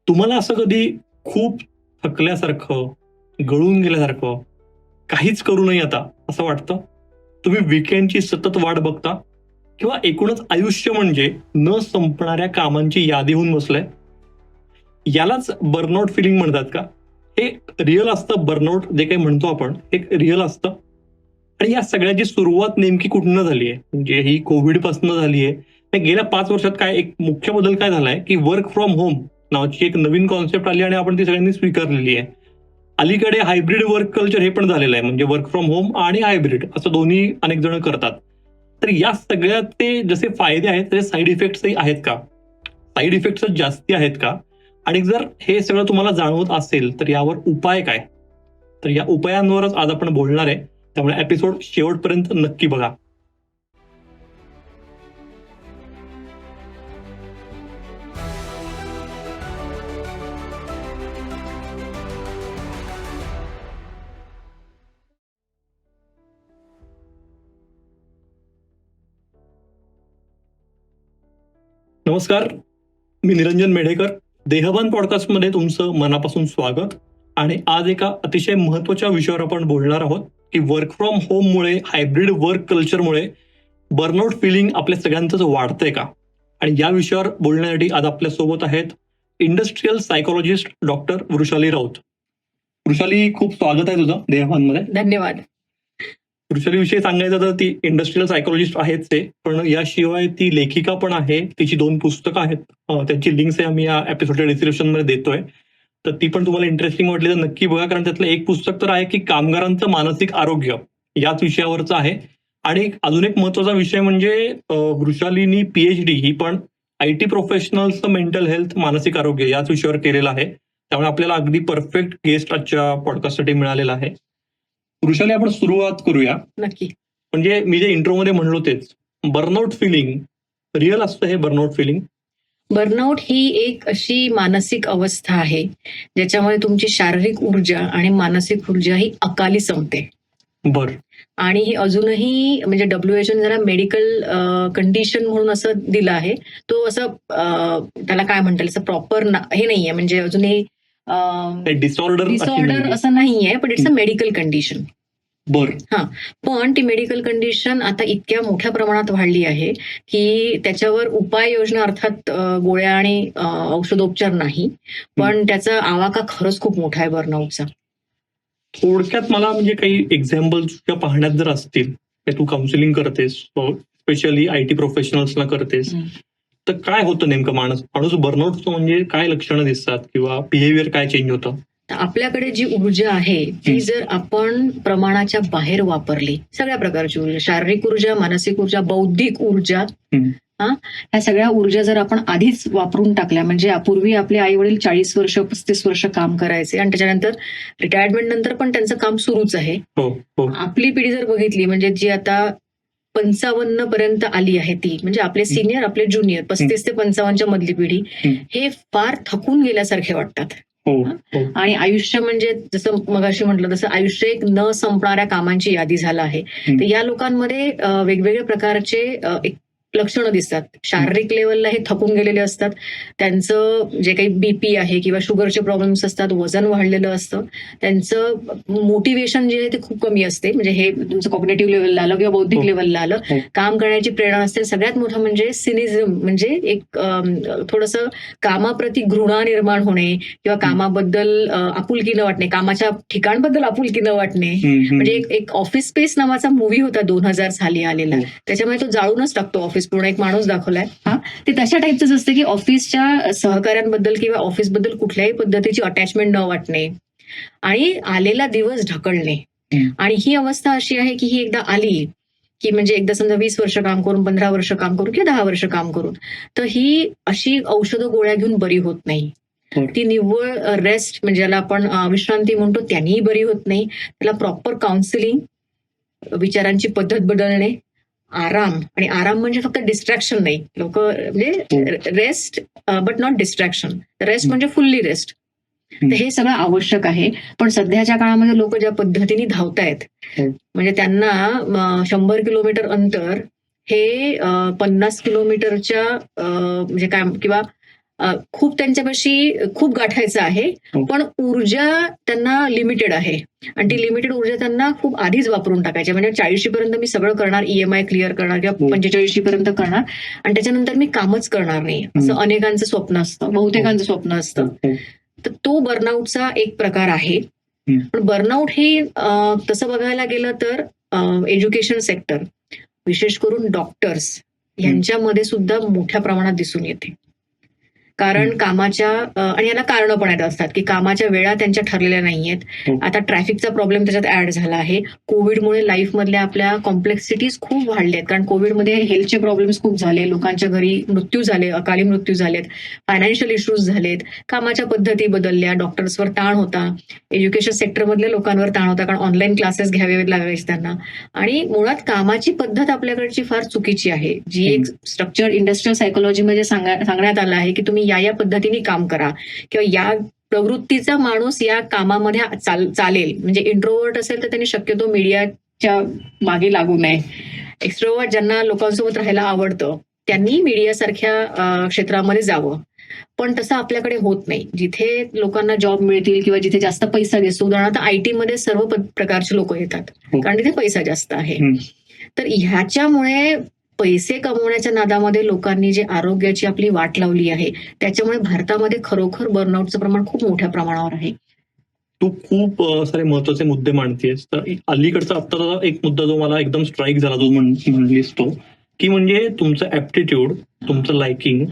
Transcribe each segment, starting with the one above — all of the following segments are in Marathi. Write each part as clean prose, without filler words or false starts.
तुम्हाला असं कधी खूप थकल्यासारखं, गळून गेल्यासारखं, काहीच करू नये आता असं वाटतं? तुम्ही वीकेंडची सतत वाट बघता किंवा एकूणच आयुष्य म्हणजे न संपणाऱ्या कामांची यादी होऊन बसलंय? यालाच बर्नआउट फिलिंग म्हणतात का? हे रिअल असतं बर्नआउट जे काही म्हणतो आपण, हे रिअल असतं. आणि या सगळ्याची सुरुवात नेमकी कुठनं झाली आहे? म्हणजे ही कोविडपासून झाली आहे. गेल्या 5 वर्षात काय एक मुख्य बदल काय झालाय, की वर्क फ्रॉम होम नावाची एक नवीन कॉन्सेप्ट आली आणि आपण ती सगळ्यांनी स्वीकारलेली आहे. अलीकडे हायब्रिड वर्क कल्चर हे पण झालेलं आहे. म्हणजे वर्क फ्रॉम होम आणि हायब्रिड असं दोन्ही अनेक जण करतात. तर या सगळ्याचे जसे फायदे आहेत तसे साईड इफेक्ट्सही आहेत का? साईड इफेक्ट्स जास्ती आहेत का? आणि जर हे सगळं तुम्हाला जाणवत असेल तर यावर उपाय काय? तर या उपायांवरच आज आपण बोलणार आहे. त्यामुळे एपिसोड शेवटपर्यंत नक्की बघा. नमस्कार, मी निरंजन मेढेकर. देहभान पॉडकास्टमध्ये तुमचं मनापासून स्वागत. आणि आज एका अतिशय महत्वाच्या विषयावर आपण बोलणार आहोत, की वर्क फ्रॉम होममुळे, हायब्रिड वर्क कल्चरमुळे बर्नआउट फिलिंग आपल्या सगळ्यांचंच वाढतंय का? आणि या विषयावर बोलण्यासाठी आज आपल्या सोबत आहेत industrial psychologist doctor Vrushali Raut. Vrushali, खूप स्वागत आहे तुझं देहभानमध्ये. धन्यवाद. वृषालीविषयी सांगायचं तर ती इंडस्ट्रियल सायकोलॉजिस्ट आहेच आहे, पण याशिवाय ती लेखिका पण आहे. तिची 2 पुस्तकं आहेत. त्यांची लिंक्स आम्ही या एपिसोडच्या डिस्क्रिप्शनमध्ये देतोय. तर ती पण तुम्हाला इंटरेस्टिंग वाटली तर नक्की बघा, कारण त्यातलं एक पुस्तक तर आहे की कामगारांचं मानसिक आरोग्य याच विषयावरचं आहे. आणि अजून एक महत्वाचा विषय म्हणजे वृषालीनी पीएचडी ही पण IT प्रोफेशनल्सचं मेंटल हेल्थ, मानसिक आरोग्य याच विषयावर केलेलं आहे. त्यामुळे आपल्याला अगदी परफेक्ट गेस्ट आजच्या पॉडकास्टसाठी मिळालेला आहे. वृषाली, आपण सुरुवात करूया. नक्की. म्हणजे मी जे इंट्रोमध्ये म्हणलो तेच, बर्नआउट फिलिंग रिअल असतं हे बर्नआउट फिलिंग? बर्नआउट ही एक अशी मानसिक अवस्था आहे ज्याच्यामध्ये तुमची शारीरिक ऊर्जा आणि मानसिक ऊर्जा ही अकाली संपते. बर. आणि ही अजूनही म्हणजे WHO ने जरा मेडिकल कंडिशन म्हणून असं दिलं आहे. तो असं त्याला काय म्हणतात, असं प्रॉपर हे नाहीये, म्हणजे अजूनही डिसऑर्डर असं नाहीये, पण इट्स अ मेडिकल कंडिशन. बर. पण ती मेडिकल कंडिशन आता इतक्या मोठ्या प्रमाणात वाढली आहे की त्याच्यावर उपाययोजना अर्थात गोळ्या आणि औषधोपचार नाही, पण त्याचा आवाका खरंच खूप मोठा आहे बर्नआउटचा. थोडक्यात मला म्हणजे काही एक्झाम्पल्स पाहण्यात जर असतील, तू काउन्सिलिंग करतेस, स्पेशली IT प्रोफेशनल्सला करतेस, तर काय होतं नेमकं? माणूस बर्नआउटचं म्हणजे काय लक्षणं दिसतात किंवा बिहेवियर काय चेंज होतं? आपल्याकडे जी ऊर्जा आहे ती जर आपण प्रमाणाच्या बाहेर वापरली, सगळ्या प्रकारची ऊर्जा, शारीरिक ऊर्जा, मानसिक ऊर्जा, बौद्धिक ऊर्जा, ह्या सगळ्या ऊर्जा जर आपण आधीच वापरून टाकल्या, म्हणजे पूर्वी आपले आई वडील 40 वर्ष 35 वर्ष काम करायचे आणि त्याच्यानंतर रिटायरमेंट नंतर पण त्यांचं काम सुरूच आहे. आपली पिढी जर बघितली, म्हणजे जी आता 55 पर्यंत आली आहे, ती म्हणजे आपले सिनियर, आपले ज्युनियर 35 ते 55च्या मधली पिढी, हे फार थकून गेल्यासारखे वाटतात. आणि आयुष्य म्हणजे जसं मगाशी म्हटलं तसं आयुष्य एक न संपणाऱ्या कामांची यादी झालं आहे. तर या लोकांमध्ये वेगवेगळ्या प्रकारचे लक्षणं दिसतात. शारीरिक लेवलला हे थकून गेलेले असतात. त्यांचं जे काही BP आहे किंवा शुगरचे प्रॉब्लेम्स असतात, वजन वाढलेलं असतं, त्यांचं मोटिवेशन जे आहे ते खूप कमी असते. म्हणजे हे तुमचं कॉग्निटिव्ह लेवलला आलं किंवा बौद्धिक लेवलला आलं, काम करण्याची प्रेरणा असते. सगळ्यात मोठं म्हणजे सिनिझम, म्हणजे एक थोडंसं कामाप्रती घृणा निर्माण होणे किंवा कामाबद्दल आपुलकी न वाटणे, कामाच्या ठिकाणबद्दल आपुलकी न वाटणे. म्हणजे एक ऑफिस स्पेस नावाचा मूव्ही होता 2000 साली आलेला, त्याच्यामुळे तो जाळूनच टाकतो ऑफिस पूर्ण, एक माणूस दाखवलाय. ते तशा टाईपच असतं की ऑफिसच्या सहकाऱ्यांबद्दल किंवा ऑफिसबद्दल कुठल्याही पद्धतीची अटॅचमेंट न वाटणे आणि आलेला दिवस ढकलणे. आणि ही अवस्था अशी आहे की ही एकदा आली की, म्हणजे एकदा समजा 20 वर्ष काम करून, 15 वर्ष काम करून किंवा 10 वर्ष काम करून, तर ही अशी औषधं गोळ्या घेऊन बरी होत नाही. ती निव्वळ रेस्ट, म्हणजे ज्याला आपण विश्रांती म्हणतो, त्यांनीही बरी होत नाही. त्याला प्रॉपर काउन्सिलिंग, विचारांची पद्धत बदलणे, आराम, आणि आराम म्हणजे फक्त डिस्ट्रॅक्शन नाही. लोक म्हणजे rest but not distraction. Rest म्हणजे फुल्ली रेस्ट. तर हे सगळं आवश्यक आहे. पण सध्याच्या काळामध्ये लोक ज्या पद्धतीने धावतायत, म्हणजे त्यांना 100 किलोमीटर अंतर हे 50 किलोमीटरच्या म्हणजे काय, किंवा खूप त्यांच्यापाशी खूप गाठायचं आहे, हो. पण ऊर्जा त्यांना लिमिटेड आहे आणि ती लिमिटेड ऊर्जा त्यांना खूप आधीच वापरून टाकायची. म्हणजे 40शी पर्यंत मी सगळं करणार, EMI क्लिअर करणार किंवा हो. 45शी पर्यंत करणार आणि त्याच्यानंतर मी कामच करणार नाही, असं अनेकांचं स्वप्न असतं, बहुतेकांचं स्वप्न असतं. तर तो बर्नआउटचा एक प्रकार आहे. पण बर्नआउट हे तसं बघायला गेलं तर एज्युकेशन सेक्टर, विशेष करून डॉक्टर्स यांच्यामध्ये सुद्धा मोठ्या प्रमाणात दिसून येते. कारण कामाच्या आणि याला कारणं पण येत असतात की कामाच्या वेळा त्यांच्या ठरलेल्या नाहीयेत. आता ट्रॅफिकचा प्रॉब्लेम त्याच्यात ऍड झाला आहे. कोविडमुळे लाईफ मधल्या आपल्या कॉम्प्लेक्सिटीज खूप वाढल्यात, कारण कोविडमध्ये हेल्थचे प्रॉब्लेम्स खूप झाले, लोकांच्या घरी मृत्यू झाले, अकाली मृत्यू झालेत, फायनान्शियल इश्यूज झालेत, कामाच्या पद्धती बदलल्या, डॉक्टर्सवर ताण होता, एज्युकेशन सेक्टरमधल्या लोकांवर ताण होता, कारण ऑनलाईन क्लासेस घ्यावे लागायचे त्यांना. आणि मुळात कामाची पद्धत आपल्याकडची फार चुकीची आहे, जी एक स्ट्रक्चर इंडस्ट्रियल सायकोलॉजीमध्ये सांगण्यात आलं आहे की तुम्ही या पद्धतीने काम करा किंवा या प्रवृत्तीचा माणूस या कामामध्ये चालेल. म्हणजे इंट्रोवर्ट असेल तर त्यांनी शक्यतो मीडियाच्या मागे लागू नये. एक्स्ट्रोवर्ट ज्यांना लोकांसोबत राहायला आवडतं त्यांनी मीडियासारख्या क्षेत्रामध्ये जावं. पण तसं आपल्याकडे होत नाही. जिथे लोकांना जॉब मिळतील किंवा जिथे जास्त पैसा दिसतो, उदाहरणार्थ IT मध्ये सर्व प्रकारचे लोक येतात कारण तिथे पैसा जास्त आहे. तर ह्याच्यामुळे पैसे कमवण्याच्या नादामध्ये लोकांनी जे आरोग्याची आपली वाट लावली आहे, त्याच्यामुळे भारतामध्ये खरोखर बर्नआउटचं प्रमाण खूप मोठ्या प्रमाणावर आहे. तू खूप सारे महत्वाचे मुद्दे मांडतेस. तर अलीकडचा आत्ताचा एक मुद्दा जो मला एकदम स्ट्राईक झाला, जो म्हणलीस तो, की म्हणजे तुमचं ऍप्टिट्यूड, तुमचं लाइकिंग,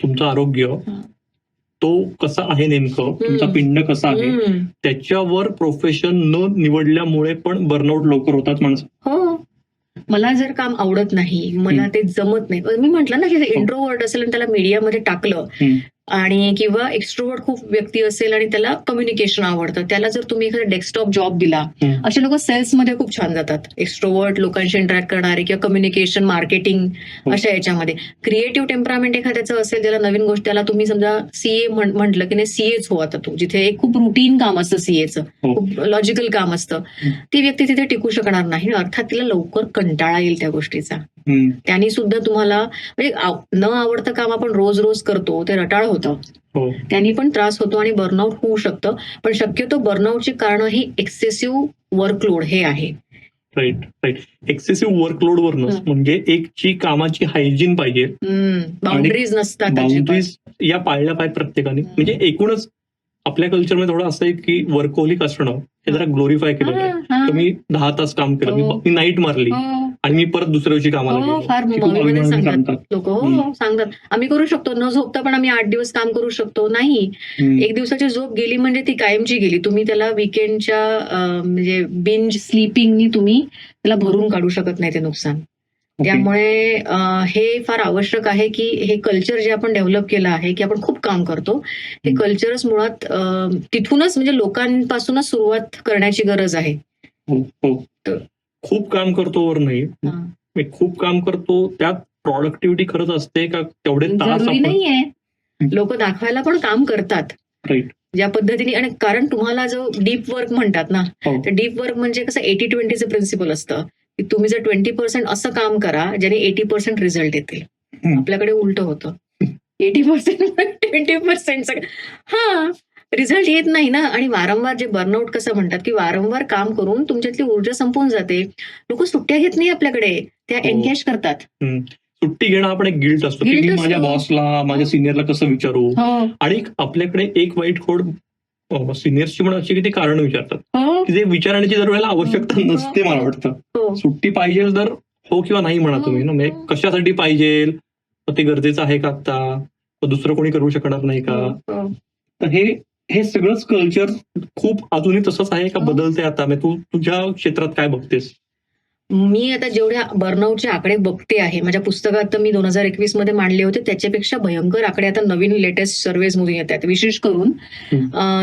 तुमचं आरोग्य, तो कसा आहे नेमकं, तुमचा पिंड कसा आहे, त्याच्यावर प्रोफेशन न निवडल्यामुळे पण बर्नआउट लवकर होतात माणसं. हो, मला जर काम आवडत नाही, मला ते जमत नाही, मी म्हटलं ना की इंट्रोवर्ट असेल आणि त्याला मीडियामध्ये टाकलं, आणि किंवा एक्स्ट्रोवर्ट खूप व्यक्ती असेल आणि त्याला कम्युनिकेशन आवडतं, त्याला जर तुम्ही एखादा डेस्कटॉप जॉब दिला, असे लोक सेल्समध्ये खूप छान जातात. एक्स्ट्रोवर्ट, लोकांशी इंटरॅक्ट करणारे किंवा कम्युनिकेशन, मार्केटिंग अशा याच्यामध्ये. क्रिएटिव्ह टेम्परामेंट एखाद्याचं असेल, ज्याला नवीन गोष्ट, त्याला तुम्ही समजा CA म्हटलं की नाही, CAच हो आता तू, जिथे एक खूप रुटीन काम असतं, CAचं खूप लॉजिकल काम असतं, ती व्यक्ती तिथे टिकू शकणार नाही. अर्थात तिला लवकर कंटाळा येईल त्या गोष्टीचा. त्यांनी सुद्धा तुम्हाला, म्हणजे न आवडतं काम आपण रोज रोज करतो, ते रटाळ होतं, त्यांनी पण त्रास होतो आणि बर्नआउट होऊ शकतं. पण शक्यतो बर्नआउटची कारण ही एक्सेसिव्ह वर्कलोड हे आहे. राईट. एक्सेसिव्ह वर्कलोड वरनच, म्हणजे एक जी कामाची हायजीन पाहिजे, बाउंड्रीज नसतात, बाउंड्रीज या पाळल्या पाहिजे प्रत्येकाने. म्हणजे एकूणच आपल्या कल्चरमध्ये थोडं असं आहे की वर्कहोलिक असणं हे जरा ग्लोरीफाय केलं आहे. मी 10 तास काम केलं, मी नाईट मारली आणि मी परत दुसऱ्या दिवशी कामाला गेलो. फार मूवीमध्ये सांगतात लोक, सांगतात आम्ही करू शकतो, न झोपता पण आम्ही 8 दिवस काम करू शकतो. नाही, एक दिवसाची झोप गेली म्हणजे ती कायमची गेली. तुम्ही त्याला विकेंडच्या म्हणजे बिंज स्लीपिंगनी तुम्ही त्याला भरून काढू शकत नाही ते नुकसान. त्यामुळे हे फार आवश्यक आहे की हे कल्चर जे आपण डेव्हलप केलं आहे की आपण खूप काम करतो, हे कल्चरच मुळात तिथूनच, म्हणजे लोकांपासूनच सुरुवात करण्याची गरज आहे. खूप काम करतो वर नाही, मी खूप काम करतो, त्यात प्रॉडक्टिव्हिटी खरंच असते का? तेवढे तास नाहीये, लोक दाखवायला पण काम करतात ज्या पद्धतीने. आणि कारण तुम्हाला जो डीप वर्क म्हणतात ना, तर डीप वर्क म्हणजे कसं 80-20चं प्रिन्सिपल असतं की तुम्ही जर 20% असं काम करा ज्याने 80% रिझल्ट येतील. आपल्याकडे उलट होतं, 80% 20% रिझल्ट येत नाही ना. आणि वारंवार जे बर्नआउट कसं म्हणतात की वारंवार काम करून तुमच्यातली ऊर्जा संपून जाते. लोक सुट्ट्या घेत नाही आपल्याकडे, त्या एनकॅश करतात. सुट्टी घेणं आपण एक गिल्ट असतो की मी माझ्या बॉसला, माझ्या सिनियरला कसं विचारू. आणि आपल्याकडे एक वाईट खोड सिनियर्सची पण अशी की ते कारण विचारतात, की ते विचारण्याची दर वेळेला आवश्यकता नसते. मला वाटतं सुट्टी पाहिजे तर हो किंवा नाही म्हणा तुम्ही ना, म्हणजे कशासाठी पाहिजे, ते गरजेचं आहे का आता, दुसरं कोणी करू शकणार नाही का. तर हे सगळंच कल्चर खूप अजूनही तसंच आहे का बदलते आता? तू तुझ्या क्षेत्रात काय बघतेस? मी आता जेवढ्या बर्नआउटचे आकडे बघते आहे, माझ्या पुस्तकात तर मी 2021 मध्ये मांडले होते, त्याच्यापेक्षा भयंकर आकडे आता नवीन लेटेस्ट सर्व्हेज मधून येत आहेत. विशेष करून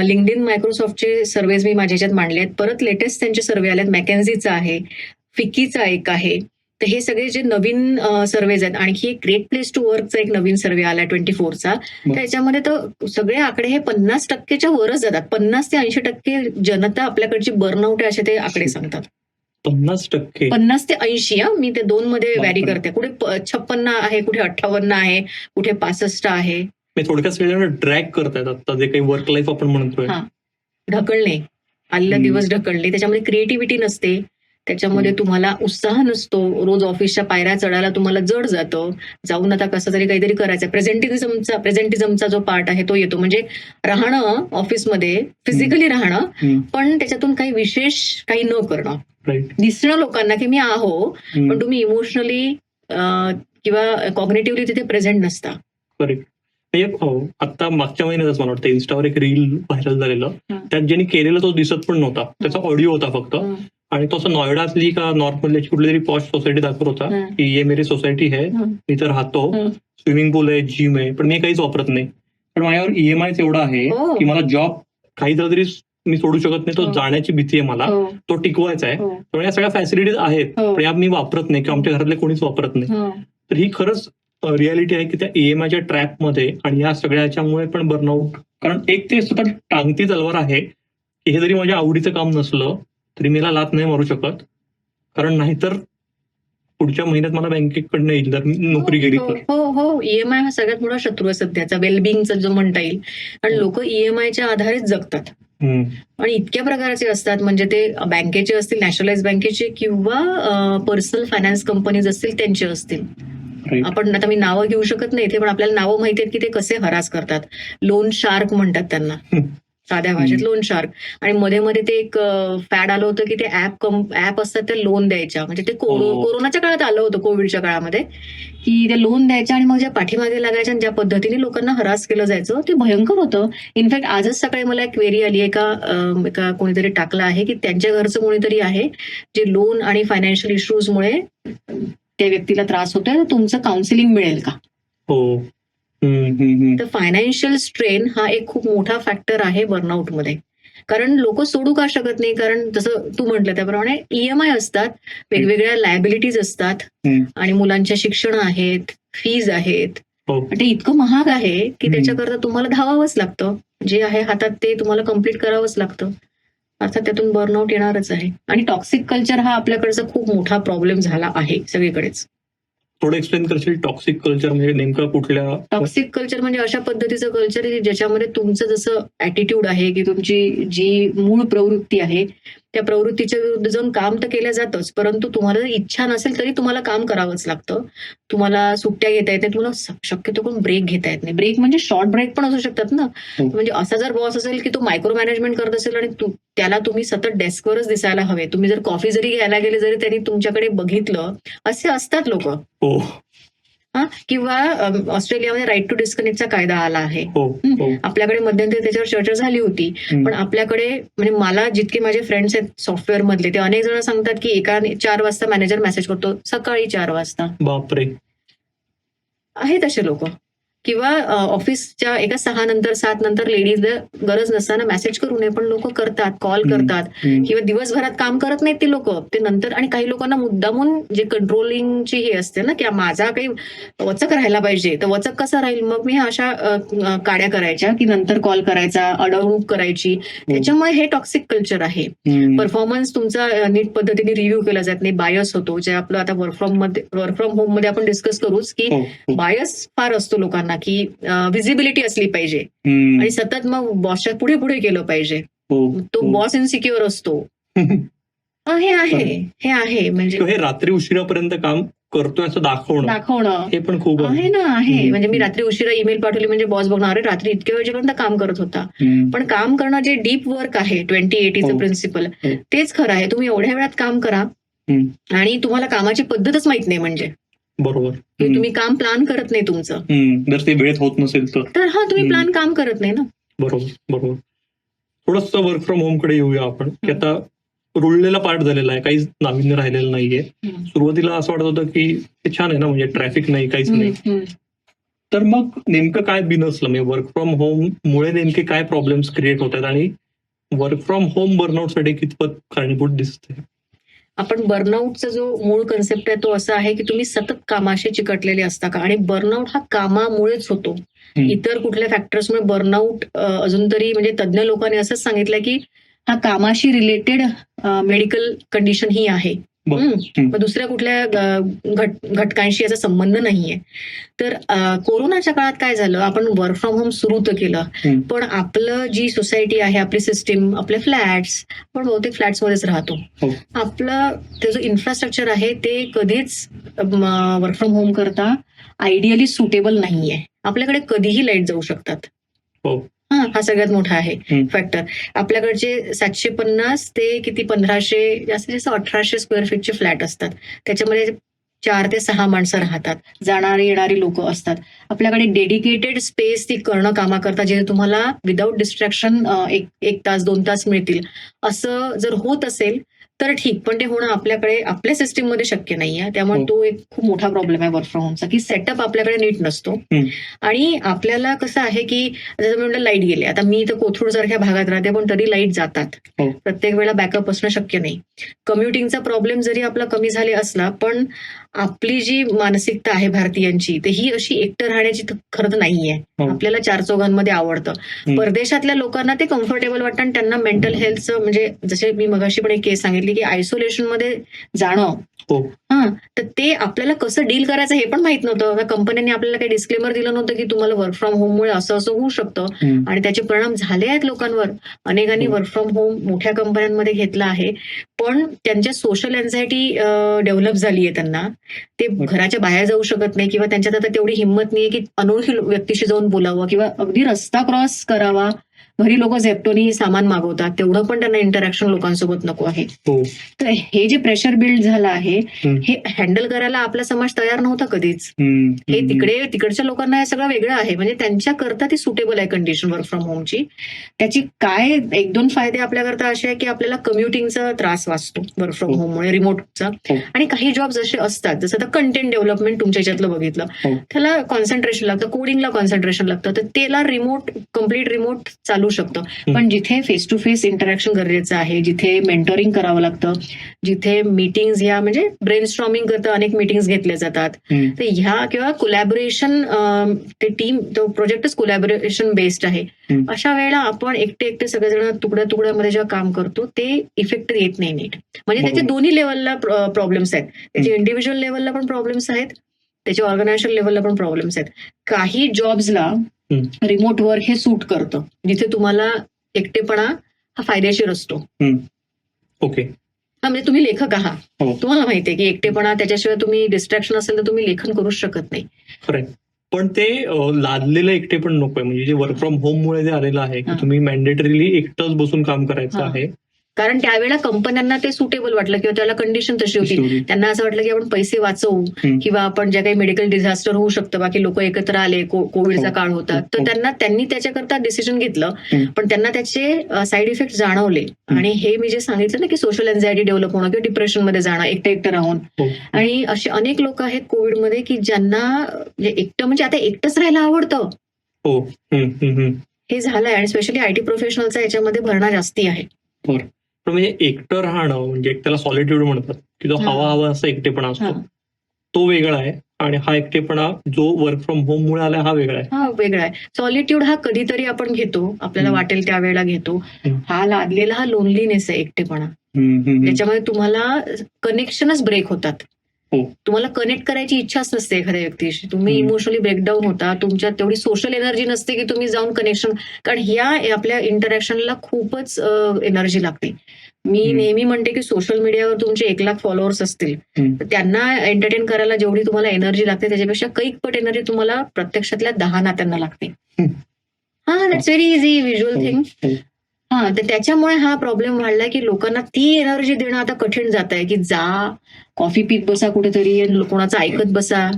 लिंक्डइन, मायक्रोसॉफ्टचे सर्व्हेज मी माझ्या ह्याच्यात मांडले आहेत. परत लेटेस्ट त्यांचे सर्व्हे आले आहेत, मॅकेन्झीचा आहे, फिकीचा एक आहे. तर हे सगळे जे नवीन सर्व्हेज आहेत. आणखी एक ग्रेट प्लेस टू वर्कचा एक नवीन सर्व्हे आला 24चा. त्याच्यामध्ये तर सगळे आकडे हे 50%च्या वरच जातात. 50 ते 80% जनता आपल्याकडची बर्नआउट आहे असे ते आकडे सांगतात. 50%? 50 ते 80. मी ते 2 मध्ये व्हॅरी करते, कुठे 56 आहे, कुठे 58 आहे, कुठे 65 आहे. मी थोडक्यात सगळ्यांना ड्रॅग करतायत आता जे काही वर्क लाईफ आपण म्हणतोय. हा. ढकलणे, आलेला दिवस ढकलणे, त्याच्यामध्ये क्रिएटिव्हिटी नसते, त्याच्यामध्ये तुम्हाला उत्साह नसतो, रोज ऑफिसच्या पायऱ्या चढायला तुम्हाला जड जातं, जाऊन आता कसं तरी काहीतरी करायचं. प्रेझेंटिझमचा जो पार्ट आहे तो येतो, म्हणजे राहणं ऑफिसमध्ये, फिजिकली राहणं, पण त्याच्यातून काही विशेष काही न करणं, राईट. दिसणं लोकांना की मी आहो, पण तुम्ही इमोशनली किंवा कॉग्निटिव्हली तिथे प्रेझेंट नसता. करेक्ट. आता मागच्या महिन्यातच मला वाटतं इन्स्टावर एक रील व्हायरल झालेलं, त्यात ज्यांनी केलेलं तो दिसत पण नव्हता, त्याचा ऑडिओ होता फक्त, आणि तो असं नोएडातली का नॉर्थ मधली कुठली तरी पॉश सोसायटी दाखवत होता की ये मेरी सोसायटी है, मी तर राहतो, स्विमिंग पूल आहे, जिम आहे, पण मी काहीच वापरत नाही, पण माझ्यावर EMI एवढा आहे की मला जॉब काही झालं तरी मी सोडू शकत नाही, तो जाण्याची भीती आहे मला, तो टिकवायचा आहे, त्यामुळे या सगळ्या फॅसिलिटीज आहेत, पण या मी वापरत नाही किंवा आमच्या घरातले कोणीच वापरत नाही. तर ही खरंच रियालिटी आहे की त्या EMIच्या ट्रॅपमध्ये आणि या सगळ्याच्यामुळे पण बर्नआउट, कारण एक ते स्वतः टांगती तलवार आहे की हे जरी माझ्या आवडीचं काम नसलं तरी मला लाथ नाही मारू शकत, कारण नाहीतर पुढच्या महिन्यात मला बँकेकडनं येईल जर नोकरी गेली तर. हो, EMI हा सगळ्यात मोठा शत्रू आहे सध्याचा, वेलबिंगचा जो म्हणता येईल, कारण लोक EMIच्या आधारेच जगतात आणि इतक्या प्रकारचे असतात, म्हणजे ते बँकेचे असतील, नॅशनलाइज बँकेचे किंवा पर्सनल फायनान्स कंपनीज असतील त्यांचे असतील. आपण आता मी नावं घेऊ शकत नाही ते, पण आपल्याला नावं माहिती आहेत की ते कसे हरास करतात. लोन शार्क म्हणतात त्यांना साध्या भाषेत, लोन शार्क. आणि मध्ये मध्ये ते एक फॅड आलं होतं की ते ऍप असतात त्या लोन द्यायच्या, म्हणजे ते कोरोनाच्या काळात आलं होतं, कोविडच्या काळामध्ये, की ते लोन द्यायच्या आणि मग ज्या पाठीमागे लागायच्या आणि ज्या पद्धतीने लोकांना हरास केलं जायचं ते भयंकर होतं. इनफॅक्ट आजच सकाळी मला एक क्वेरी आली आहे का कोणीतरी टाकलं आहे की त्यांच्या घरचं कोणीतरी आहे जे लोन आणि फायनान्शियल इश्यूजमुळे त्या व्यक्तीला त्रास होतोय, तर तुमचं काउन्सिलिंग मिळेल का? हो. तर फायनान्शियल स्ट्रेन हा एक खूप मोठा फॅक्टर आहे बर्नआउटमध्ये, कारण लोक सोडू का शकत नाही, कारण जसं तू म्हटलं त्याप्रमाणे EMI असतात, वेगवेगळ्या लायबिलिटीज असतात, आणि मुलांच्या शिक्षण आहेत, फीज आहेत, ते इतकं महाग आहे की त्याच्याकरता तुम्हाला धावावंच लागतं, जे आहे हातात ते तुम्हाला कम्प्लीट करावंच लागतं, अर्थात त्यातून बर्नआउट येणारच आहे. आणि टॉक्सिक कल्चर हा आपल्याकडचा खूप मोठा प्रॉब्लेम झाला आहे सगळीकडेच. थोडं एक्सप्लेन करशील टॉक्सिक कल्चर म्हणजे नेमकं कुठल्या? टॉक्सिक कल्चर म्हणजे अशा पद्धतीचं कल्चर आहे ज्याच्यामध्ये तुमचं जसं ऍटिट्यूड आहे की तुमची जी मूळ प्रवृत्ती आहे त्या प्रवृत्तीच्या विरुद्ध जाऊन काम तर केलं जातंच, परंतु तुम्हाला जर इच्छा नसेल तरी तुम्हाला काम करावंच लागतं. तुम्हाला सुट्ट्या घेता येत नाही, तुम्हाला शक्यतो करून ब्रेक घेता येत नाही. ब्रेक म्हणजे शॉर्ट ब्रेक पण असू शकतात ना, म्हणजे असा जर बॉस असेल की तो मायक्रो मॅनेजमेंट करत असेल आणि त्याला तुम्ही सतत डेस्कवरच दिसायला हवे, तुम्ही जर कॉफी जरी घ्यायला गेले जरी त्यांनी तुमच्याकडे बघितलं, असे असतात लोक. किंवा ऑस्ट्रेलियामध्ये राईट टू डिस्कनेक्टचा कायदा आला आहे. आपल्याकडे मध्यंतरी त्याच्यावर चर्चा झाली होती, पण आपल्याकडे म्हणजे मला जितके माझे फ्रेंड्स आहेत सॉफ्टवेअर मधले ते अनेक जण सांगतात की एका 4 वाजता मॅनेजर मेसेज करतो, सकाळी 4 वाजता. बापरे. आहेत असे लोक. किंवा ऑफिसच्या एका 6 नंतर 7 नंतर लेडीज गरज नसताना मेसेज करू नये, पण लोक करतात, कॉल करतात, किंवा दिवसभरात काम करत नाहीत ते लोक, ते नंतर. आणि काही लोकांना मुद्दामून जे कंट्रोलिंगची हे असते ना की माझा काही वचक राहायला पाहिजे, तर वचक कसा राहील, मग मी अशा काड्या करायच्या की नंतर कॉल करायचा, अडवणूक करायची. त्याच्यामुळे हे टॉक्सिक कल्चर आहे. परफॉर्मन्स तुमचा नीट पद्धतीने रिव्ह्यू केला जात नाही, बायस होतो, जे आपलं आता वर्क फ्रॉम होम मध्ये आपण डिस्कस करूच की बायस फार असतो लोकांना की व्हिजिबिलिटी असली पाहिजे आणि सतत मग बॉसच्या पुढे पुढे केलं पाहिजे, तो बॉस इनसिक्युअर असतो. हे आहे म्हणजे हे रात्री उशिरापर्यंत काम करतोय असं दाखवणं हे पण खूप आहे ना. आहे म्हणजे मी रात्री उशिरा ईमेल पाठवली म्हणजे बॉस बघणार आहे रात्री इतक्या वेळेपर्यंत काम करत होता, पण काम करणं जे डीप वर्क आहे 2080चं प्रिन्सिपल, तेच खरं आहे. तुम्ही एवढ्या वेळात काम करा आणि तुम्हाला कामाची पद्धतच माहित नाही, म्हणजे बरोबर तुम्ही काम प्लॅन करत नाही तुमचं, जर ते वेळेत होत नसेल तर हा तुम्ही प्लॅन काम करत नाही ना. बरोबर. थोडस वर्क फ्रॉम होम कडे येऊया आपण, की आता रुळलेला पार्ट झालेला आहे, काहीच नाविन्य राहिलेलं नाहीये. सुरुवातीला असं वाटत होतं की हे छान आहे ना, म्हणजे ट्रॅफिक नाही, काहीच नाही. तर मग नेमकं काय बिनसलं, म्हणजे वर्क फ्रॉम होम मुळे नेमके काय प्रॉब्लेम्स क्रिएट होतात आणि वर्क फ्रॉम होम बर्नआउट साठी कितपत कारणीभूत दिसते? आपण बर्नआउटचा जो मूळ कन्सेप्ट आहे तो असा आहे की तुम्ही सतत कामाशी चिकटलेले असता का, आणि बर्नआउट हा कामामुळेच होतो, इतर कुठल्या फॅक्टर्समुळे बर्नआउट अजून तरी म्हणजे तज्ज्ञ लोकांनी असंच सांगितलं की हा कामाशी रिलेटेड मेडिकल कंडिशन ही आहे, बरं. मग दुसऱ्या कुठल्या घटकांशी याचा संबंध नाहीये. तर कोरोनाच्या काळात काय झालं, आपण वर्क फ्रॉम होम सुरू तर केलं, पण आपलं जी सोसायटी आहे, आपली सिस्टीम, आपले फ्लॅट्स, आपण बहुतेक फ्लॅट्समध्येच राहतो, हो. आपलं ते जो इन्फ्रास्ट्रक्चर आहे ते कधीच वर्क फ्रॉम होम करता आयडियली सुटेबल नाहीये. आपल्याकडे कधीही लाईट जाऊ शकतात. हो. हा सगळ्यात मोठा आहे फॅक्टर. आपल्याकडचे 750 ते किती 1500 जास्तीत जास्त 1800 स्क्वेअर फीटचे फ्लॅट असतात. त्याच्यामध्ये 4 ते 6 माणसं राहतात, जाणारी येणारी लोक असतात. आपल्याकडे डेडिकेटेड स्पेस ती करणं कामा करता, जे तुम्हाला विदाऊट डिस्ट्रॅक्शन 1 तास 2 तास मिळतील. असं जर होत असेल तर ठीक, पण ते होणं आपल्याकडे आपल्या सिस्टीममध्ये शक्य नाहीये. त्यामुळे तो एक खूप मोठा प्रॉब्लेम आहे वर्क फ्रॉम होमचा, की सेटअप आपल्याकडे नीट नसतो. आणि आपल्याला कसं आहे की जसं म्हणलं लाईट गेले, आता मी तर कोथरूड सारख्या भागात राहते, पण तरी लाईट जातात. प्रत्येक वेळेला बॅकअप असणं शक्य नाही. कम्युटिंगचा प्रॉब्लेम जरी आपला कमी झाले असला, पण आपली जी मानसिकता आहे भारतीयांची, तर ही अशी एकटं राहण्याची खरं तर नाहीये. आपल्याला 4 चौघांमध्ये आवडतं. परदेशातल्या लोकांना ते कम्फर्टेबल वाटतं आणि त्यांना मेंटल हेल्थचं, म्हणजे जसे मी मगाशी पण एक केस सांगितली की आयसोलेशन मध्ये जाणं, तर ते आपल्याला कसं डील करायचं हे पण माहित नव्हतं. कंपन्यांनी आपल्याला काही डिस्क्लेमर दिलं नव्हतं की तुम्हाला वर्क फ्रॉम होममुळे असं असं होऊ शकतं, आणि त्याचे परिणाम झाले आहेत लोकांवर. अनेकांनी वर्क फ्रॉम होम मोठ्या कंपन्यांमध्ये घेतला आहे, पण त्यांच्या सोशल एन्झायटी डेव्हलप झाली आहे त्यांना. ते घराच्या बाहेर जाऊ शकत नाही, किंवा त्यांच्यात आता तेवढी हिंमत नाहीये की अनोळखी व्यक्तीशी जाऊन बोलावं, किंवा अगदी रस्ता क्रॉस करावा. घरी लोक झेप्टोनी सामान मागवतात, तेवढं पण त्यांना इंटरॅक्शन लोकांसोबत नको आहे. तर हे जे प्रेशर बिल्ड झालं आहे, हे हँडल करायला आपला समाज तयार नव्हता कधीच. हे तिकडच्या लोकांना हे सगळं वेगळं आहे, म्हणजे त्यांच्याकरता ती सुटेबल आहे कंडिशन वर्क फ्रॉम होमची. त्याची काय 1-2 फायदे आपल्याकरता असे आहे की आपल्याला कम्युटिंगचा त्रास वाचतो वर्क फ्रॉम होममुळे, रिमोटचा. आणि काही जॉब्स असे असतात, जसं आता कंटेंट डेव्हलपमेंट तुमच्या याच्यातलं बघितलं, त्याला कॉन्सन्ट्रेशन लागतं, कोडिंगला कॉन्सन्ट्रेशन लागतं, तर त्याला कम्प्लीट रिमोट चालू शकतं. पण जिथे फेस टू फेस इंटरॅक्शन गरजेचं आहे, जिथे मेंटरिंग करावं लागतं, जिथे मीटिंग्स, ह्या म्हणजे ब्रेनस्टॉर्मिंग करता अनेक मीटिंग्स घेतल्या जातात, तर ह्या किंवा कोलॅबोरेशन, ते टीम, तो प्रोजेक्टच कोलॅबोरेशन बेस्ड आहे. अशा वेळेला आपण एकटे सगळेजण तुकड्यामध्ये जेव्हा काम करतो, ते इफेक्ट येत नाही नीट. म्हणजे त्याचे दोन्ही लेवलला प्रॉब्लेम्स आहेत. त्याचे इंडिव्हिज्युअल लेवलला पण प्रॉब्लेम्स आहेत, त्याच्या ऑर्गनायझेशन लेवलला पण प्रॉब्लेम्स आहेत. काही जॉब्सला रिमोट वर्क हे सूट करतं, जिथे तुम्हाला एकटेपणा हा फायदेशीर असतो. ओके. म्हणजे तुम्ही लेखक आहात, तुम्हाला माहितीये की एकटेपणा, त्याच्याशिवाय तुम्ही डिस्ट्रॅक्शन असेल तर तुम्ही लेखन करूच शकत नाही. खरंय. पण ते लादलेलं एकटे पण नकोय, म्हणजे जे वर्क फ्रॉम होम मुळे जे आलेलं आहे की तुम्ही मॅन्डेटरीली एकटंच बसून काम करायचं आहे. कारण त्यावेळेला कंपन्यांना ते सुटेबल वाटलं, किंवा त्याला कंडिशन तशी होती. त्यांना असं वाटलं की आपण पैसे वाचवू, किंवा आपण ज्या काही मेडिकल डिझास्टर होऊ शकतं, बाकी लोक एकत्र आले, कोविडचा काळ होता, तर त्यांनी त्याच्याकरता डिसिजन घेतलं. पण त्यांना त्याचे साईड इफेक्ट जाणवले, आणि हे मी जे सांगितलं ना की सोशल एन्झायटी डेव्हलप होणं, किंवा डिप्रेशनमध्ये जाणं एकटं राहून. आणि असे अनेक लोक आहेत कोविडमध्ये की ज्यांना एकटं, म्हणजे आता एकटंच राहायला आवडतं, हे झालंय. आणि स्पेशली आयटी प्रोफेशनलचा याच्यामध्ये भरणा जास्ती आहे. म्हणजे एकटं राहणं, म्हणजे त्याला सॉलिट्यूड म्हणतात, की जो हवा असा एकटेपणा असतो, तो वेगळा आहे. आणि हा एकटेपणा जो वर्क फ्रॉम होम मुळे आला, हा वेगळा आहे. वेगळा आहे. सॉलिट्यूड हा कधीतरी आपण घेतो, आपल्याला वाटेल त्यावेळेला घेतो. हा लादलेला हा लोनलीनेस आहे, एकटेपणा. त्याच्यामध्ये तुम्हाला कनेक्शनच ब्रेक होतात. तुम्हाला कनेक्ट करायची इच्छाच नसते एखाद्या व्यक्तीशी. तुम्ही इमोशनली ब्रेकडाऊन होता, तुमच्यात तेवढी सोशल एनर्जी नसते की तुम्ही जाऊन कनेक्शन, कारण ह्या आपल्या इंटरॅक्शनला खूपच एनर्जी लागते. मी नेहमी म्हणते की सोशल मीडियावर तुमचे 1 लाख फॉलोअर्स असतील, तर त्यांना एंटरटेन करायला जेवढी तुम्हाला एनर्जी लागते, त्याच्यापेक्षा कैकपट एनर्जी तुम्हाला प्रत्यक्षातल्या 10 नात्यांना लागते. That's very easy visual thing. तर त्याच्यामुळे हा प्रॉब्लेम वाढलाय की लोकांना ती एनर्जी देणं आता कठीण जात आहे, की जा कॉफी पीत बसा कुठेतरी, कोणाचं ऐकत बसा.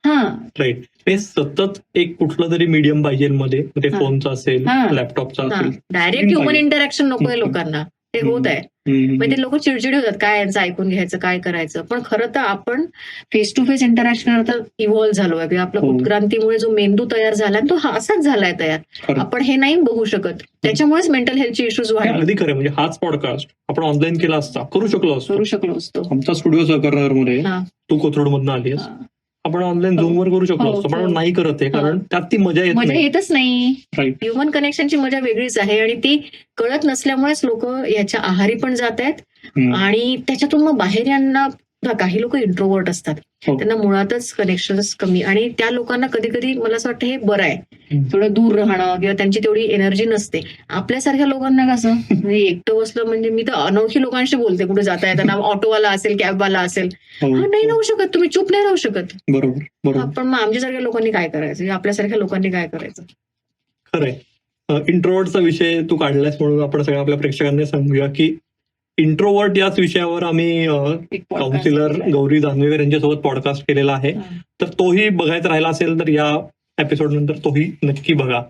राईट. ते सतत एक कुठलं तरी मीडियम पाहिजे मध्ये, ते फोनचा असेल, लॅपटॉपचा असेल. डायरेक्ट ह्युमन इंटरॅक्शन नकोय लोकांना, ते होत आहे. म्हणजे लोक चिडचिडी होतात, काय यांचं ऐकून घ्यायचं, काय करायचं. पण खरं तर आपण face to face interaction involve झालोय, किंवा आपल्या उत्क्रांतीमुळे जो मेंदू तयार झाला तो हा असाच झालाय तयार. आपण हे नाही बघू शकत, त्याच्यामुळेच मेंटल हेल्थचे इश्यूज वाढले. अगदी खरं. म्हणजे हाच पॉडकास्ट आपण ऑनलाईन केला असता, करू शकलो असतो. आमचा स्टुडिओ सहकारनगरमध्ये, तू कोथरूड मधून आलीस, आपण ऑनलाईन हो. झूमवर करू शकलो हो, असतो, पण हो. आपण नाही करत आहे कारण त्यात ती मजा येत मजा नाही. येतच नाही. राईट. ह्युमन कनेक्शनची मजा वेगळीच आहे आणि ती कळत नसल्यामुळेच लोक याच्या आहारी पण जात आहेत आणि त्याच्यातून मग बाहेर यांना काही लोक इंट्रोवर्ट असतात, हो. त्यांना मुळातच कनेक्शनच कमी आणि त्या लोकांना कधी कधी मला असं वाटतं हे बरं आहे थोडं दूर राहणं किंवा त्यांची तेवढी एनर्जी नसते. आपल्यासारख्या लोकांना कसं म्हणजे एकटं बसलं म्हणजे मी तर अनोळखी लोकांशी बोलते कुठे जाता येताना, ऑटोवाला असेल कॅबवाला असेल, हो, हा नाही हो. राहू शकत, तुम्ही चूप नाही राहू शकत. बरोबर बरोबर. पण मग आमच्यासारख्या लोकांनी काय करायचं, आपल्यासारख्या लोकांनी काय करायचं? खरंय. इंट्रोवर्टचा विषय तू काढलास म्हणून आपण सगळ्या आपल्या प्रेक्षकांना सांगूया की इंट्रोवर्ट याच विषयावर आम्ही एक podcast काउन्सिलर केलाय. गौरी दानवेकर यांच्यासोबत पॉडकास्ट केलेला आहे. तर तोही बघायचा राहिला असेल तर या एपिसोड नंतर तोही नक्की बघा.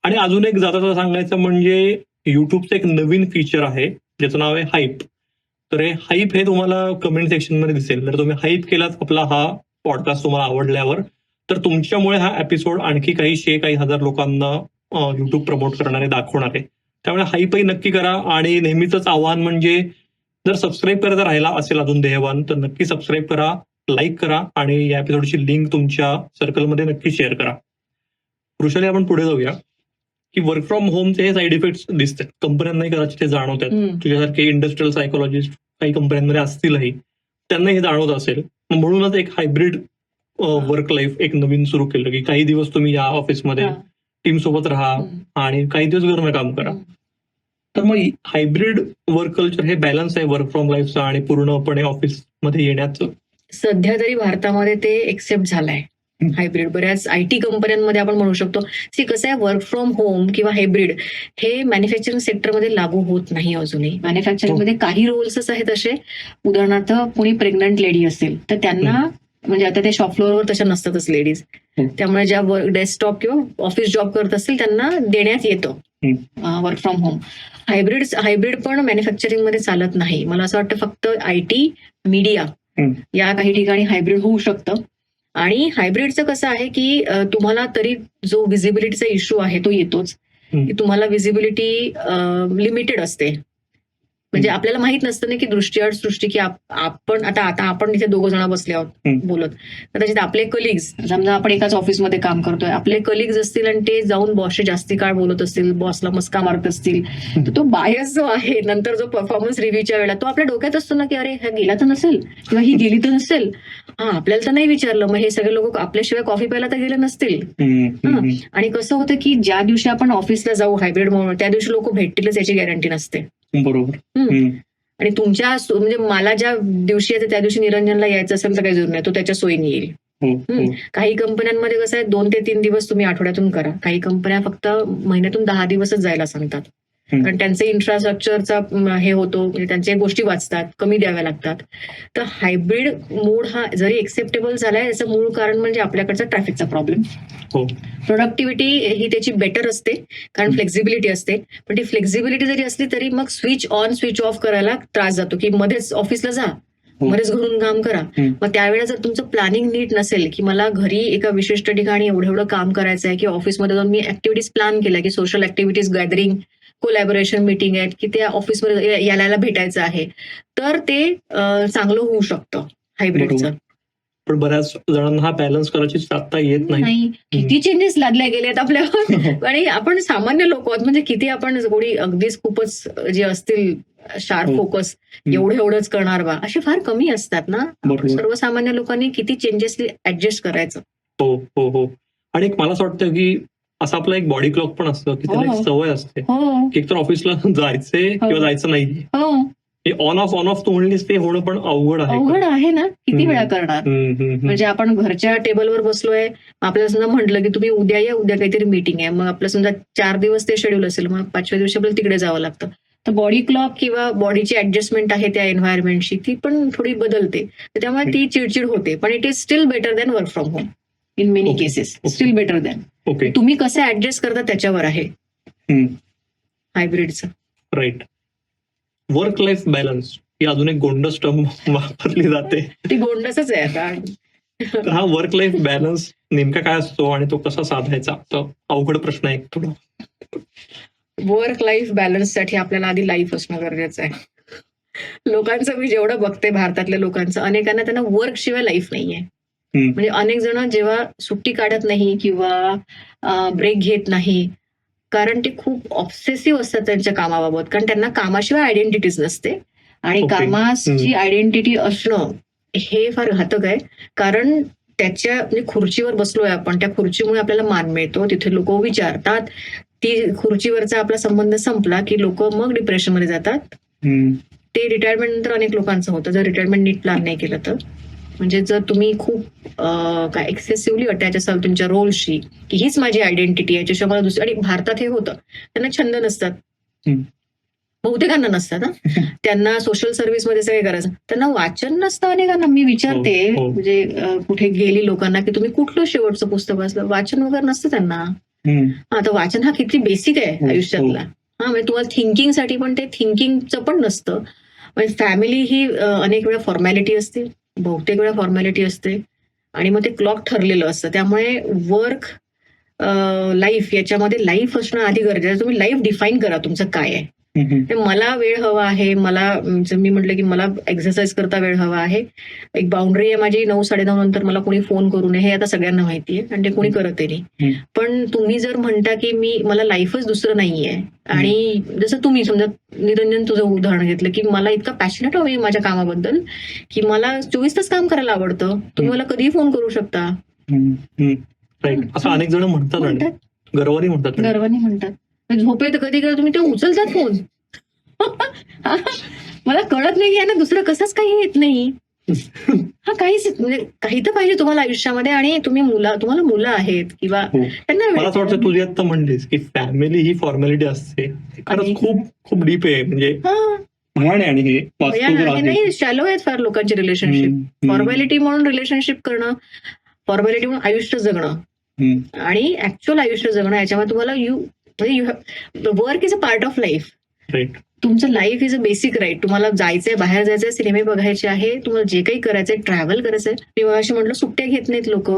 आणि अजून एक जाता सांगायचं म्हणजे युट्यूबचं एक नवीन फीचर आहे ज्याचं नाव आहे हाईप. तर हे हाईप हे तुम्हाला कमेंट सेक्शन मध्ये दिसेल. जर तुम्ही हाईप केलात आपला हा पॉडकास्ट तुम्हाला आवडल्यावर तर तुमच्यामुळे हा एपिसोड आणखी काही हजार लोकांना युट्यूब प्रमोट करणारे दाखवणार आहे. त्यामुळे हाईपही नक्की करा. आणि नेहमीच आव्हान म्हणजे जर सबस्क्राईब करायचा राहिला असेल अजून देहवान तर नक्की सबस्क्राईब करा, लाईक करा आणि या एपिसोडची लिंक तुमच्या सर्कलमध्ये नक्की शेअर करा. वृषाली आपण पुढे जाऊया की वर्क फ्रॉम होमचे हे साईड इफेक्ट्स दिसतात कंपन्यांनाही कदाचित ते जाणवतात. तुझ्यासारखे इंडस्ट्रियल सायकोलॉजिस्ट काही कंपन्यांमध्ये असतीलही, त्यांना हे जाणवत असेल. म्हणूनच एक हायब्रिड वर्क लाईफ एक नवीन सुरू केलं की काही दिवस तुम्ही या ऑफिसमध्ये टीम सोबत राहा आणि काही दिवस घरनं काम करा. तर मग हायब्रिड वर्क कल्चर हे बॅलन्स आहे वर्क फ्रॉम लाईफचं आणि पूर्णपणे ऑफिसमध्ये येण्याचं. सध्या तरी भारतामध्ये ते एक्सेप्ट झालंय हायब्रिड. बऱ्याच IT कंपन्यांमध्ये आपण म्हणू शकतो. कसं आहे, वर्क फ्रॉम होम किंवा हायब्रिड हे मॅन्युफॅक्चरिंग सेक्टरमध्ये लागू होत नाही अजूनही. मॅन्युफॅक्चरिंग मध्ये काही रोल्सच आहेत असे, उदाहरणार्थ कोणी प्रेग्नंट लेडी असेल तर त्यांना म्हणजे आता ते शॉप फ्लोअरवर तशा नसतातच लेडीज, त्यामुळे ज्या डेस्कटॉप किंवा ऑफिस जॉब करत असतील त्यांना देण्यात येतं वर्क फ्रॉम होम. हायब्रिड पण मॅन्युफॅक्चरिंग मध्ये चालत नाही. मला असं वाटतं फक्त IT, मीडिया या काही ठिकाणी हायब्रिड होऊ शकतं. आणि हायब्रिडचं कसं आहे की तुम्हाला तरी जो व्हिजिबिलिटीचा इश्यू आहे तो येतोच की तुम्हाला व्हिजिबिलिटी लिमिटेड असते. म्हणजे आपल्याला माहित नसतं ना की दृष्टीआड सृष्टी की आपण आता आपण इथे 2 जण बसले आहोत बोलत, कदाचित आपले कलिग्स, समजा आपण एकाच ऑफिसमध्ये काम करतोय, आपले कलिग्स असतील आणि ते जाऊन बॉसशी जास्ती काळ बोलत असतील, बॉसला मस्का मारत असतील, तर तो बायस जो आहे नंतर जो परफॉर्मन्स रिव्ह्यूच्या वेळेला तो आपल्या डोक्यात असतो ना की अरे हा गेला तर नसेल किंवा ही गेली तर नसेल, आपल्याला तर नाही विचारलं, मग हे सगळे लोक आपल्याशिवाय कॉफी प्यायला तर गेले नसतील. आणि कसं होतं की ज्या दिवशी आपण ऑफिसला जाऊ हायब्रिड म्हणून त्या दिवशी लोक भेटतीलच याची गॅरंटी नसते. बरोबर. आणि तुमच्या म्हणजे मला ज्या दिवशी येते त्या दिवशी निरंजनला यायचं असेल तर काही जरूर नाही, तो त्याच्या सोयीने येईल. काही कंपन्यांमध्ये कसं आहे 2 ते 3 दिवस तुम्ही आठवड्यातून करा, काही कंपन्या फक्त महिन्यातून 10 दिवसच जायला सांगतात. कारण त्यांचे इन्फ्रास्ट्रक्चरचा हे होतो, म्हणजे त्यांच्या गोष्टी वाचतात, कमी द्याव्या लागतात. तर हायब्रिड मोड हा जरी एक्सेप्टेबल झालाय याचं मूळ कारण म्हणजे आपल्याकडचा ट्रॅफिकचा प्रॉब्लेम. प्रोडक्टिव्हिटी ही त्याची बेटर असते कारण फ्लेक्झिबिलिटी असते, पण ती फ्लेक्झिबिलिटी जरी असली तरी मग स्विच ऑन स्विच ऑफ करायला त्रास जातो की मध्येच ऑफिसला जा, मध्येच घरून काम करा. मग त्यावेळेला जर तुमचं प्लॅनिंग नीट नसेल की मला घरी एका विशिष्ट ठिकाणी एवढं काम करायचं आहे, की ऑफिसमध्ये जाऊन मी ऍक्टिव्हिटीज प्लॅन केल्या की social activities, gathering, collaboration meeting आहेत की त्या ऑफिसमध्ये यायला भेटायचं आहे, तर ते चांगलं होऊ शकतं हायब्रिडचं. पण बऱ्याच जणांना हा बॅलन्स करायची साधता येत नाही. किती चेंजेस लादले गेलेत आपल्यावर. आणि आपण सामान्य लोक आहोत, म्हणजे किती आपण कोणी अगदीच खूपच जे असतील शार्प फोकस एवढंच करणार बा, असे फार कमी असतात ना. सर्वसामान्य लोकांनी किती चेंजेस ऍडजस्ट करायचं. हो हो हो. आणि मला असं वाटतं की असं आपलं एक बॉडी क्लॉक पण असतं की त्याला एक सवय असते की एकतर ऑफिसला जायचंय किंवा जायचं नाही. ऑन ऑफ तू म्हणलीस ते होणं पण अवघड आहे ना. किती वेळा करणार. म्हणजे आपण घरच्या टेबलवर बसलोय, आपल्याला समजा म्हटलं की तुम्ही उद्या या, उद्या काहीतरी मीटिंग आहे, मग आपलं समजा 4 दिवस ते शेड्यूल असेल, मग 5व्या दिवशी आपल्याला तिकडे जावं लागतं. तर बॉडी क्लॉक किंवा बॉडीची ऍडजस्टमेंट आहे त्या एन्व्हायरमेंटची ती पण थोडी बदलते, त्यामुळे ती चिडचिड होते. पण it is steel better than work from home in many cases. Steel better than. तुम्ही कसं ऍडजस्ट करता त्याच्यावर आहे हायब्रिडचं. राईट. वर्क लाईफ बॅलन्स ही अजून एक गोंडस टर्म वापरली जाते. ती गोंडसच आहे आता. तर हा वर्क लाईफ बॅलन्स नेमका काय असतो आणि तो कसा साधायचा, तर अवघड प्रश्न आहे थोडा. वर्क लाईफ बॅलन्स साठी आपल्याला आधी लाईफ असणं गरजेचं आहे. लोकांचं मी जेवढं बघते भारतातल्या लोकांचं, अनेकांना त्यांना वर्क शिवाय लाईफ नाहीये. म्हणजे अनेक जण जेव्हा सुट्टी काढत नाही किंवा ब्रेक घेत नाही, कारण ते खूप ऑब्सेसिव्ह असतात त्यांच्या कामाबाबत, कारण त्यांना कामाशिवाय आयडेंटिटीच नसते. आणि Okay. कामाची आयडेंटिटी असणं हे फार घातक आहे, कारण त्याच्या म्हणजे खुर्चीवर बसलोय आपण, त्या खुर्चीमुळे आपल्याला मान मिळतो, तिथे लोक विचारतात, ती खुर्चीवरचा आपला संबंध संपला की लोक मग डिप्रेशनमध्ये जातात. ते रिटायरमेंट नंतर अनेक लोकांचं होतं, जर रिटायरमेंट नीट प्लॅन नाही केलं तर. म्हणजे जर तुम्ही खूप काय एक्सेसिव्हली अटॅच असाल तुमच्या रोलशी, की हीच माझी आयडेंटिटी आहे, त्याच्याशिवाय मला दुसरी, आणि भारतात हे होतं, त्यांना छंद नसतात, बहुतेकांना नसतात. त्यांना सोशल सर्व्हिसमध्ये सगळे करायचं, त्यांना वाचन नसतं अनेकांना. मी विचारते म्हणजे कुठे गेली लोकांना की तुम्ही कुठलं शेवटचं पुस्तक वाचलं, वाचन वगैरे नसतं त्यांना. आता वाचन हा किती बेसिक आहे आयुष्यातला. म्हणजे तुम्हाला थिंकिंगसाठी पण ते थिंकिंगचं पण नसतं. म्हणजे फॅमिली ही अनेक वेळा फॉर्मॅलिटी असते, बहुतेक वेळा फॉर्मॅलिटी असते, आणि मग ते क्लॉक ठरलेलं असतं. त्यामुळे वर्क लाईफ याच्यामध्ये लाईफ असणं आधी गरजेचं आहे. तुम्ही लाईफ डिफाईन करा तुमचं काय आहे. मला वेळ हवा आहे, मला मी म्हटलं की मला एक्सरसाइज करता वेळ हवा आहे, एक बाउंड्री आहे माझी, 9-9:30 नंतर मला कोणी फोन करू नये, हे आता सगळ्यांना माहिती आहे आणि ते कोणी करतही नाही. पण तुम्ही जर म्हणता की मला लाईफच दुसरं नाहीये, आणि जसं तुम्ही समजा निरंजन तुझं उदाहरण घेतलं की मला इतका पॅशनेट हवं माझ्या कामाबद्दल की मला 24 तास काम करायला आवडतं, तुम्ही मला कधीही फोन करू शकता. असं अनेक जण म्हणतात, गर्वानी म्हणतात. झोपेत कधी कधी तुम्ही ते उचलतात फोन. मला कळत नाही की यांना दुसरं कसंच काही येत नाही. काहीच म्हणजे काही तर पाहिजे तुम्हाला आयुष्यामध्ये, आणि तुम्हाला मुलं आहेत किंवा त्यांना मला असं वाटतं तुझी आता म्हणलीस की फॅमिली ही फॉर्मॅलिटी असते, खरंच खूप खूप डीप आहे. म्हणजे आणि हे नाही, शॅलो आहेत फार लोकांची रिलेशनशिप. फॉर्मॅलिटी म्हणून रिलेशनशिप करणं, फॉर्मॅलिटी म्हणून आयुष्य जगणं आणि ऍक्च्युअल आयुष्य जगणं, याच्यामध्ये तुम्हाला work is a part of life. तुमचं life is a basic right. तुम्हाला जायचंय, बाहेर जायचंय, सिनेमे बघायचे आहे, तुम्हाला जे काही करायचंय, ट्रॅव्हल करायचंय. मी अशी म्हटलं सुट्ट्या घेत नाहीत लोक.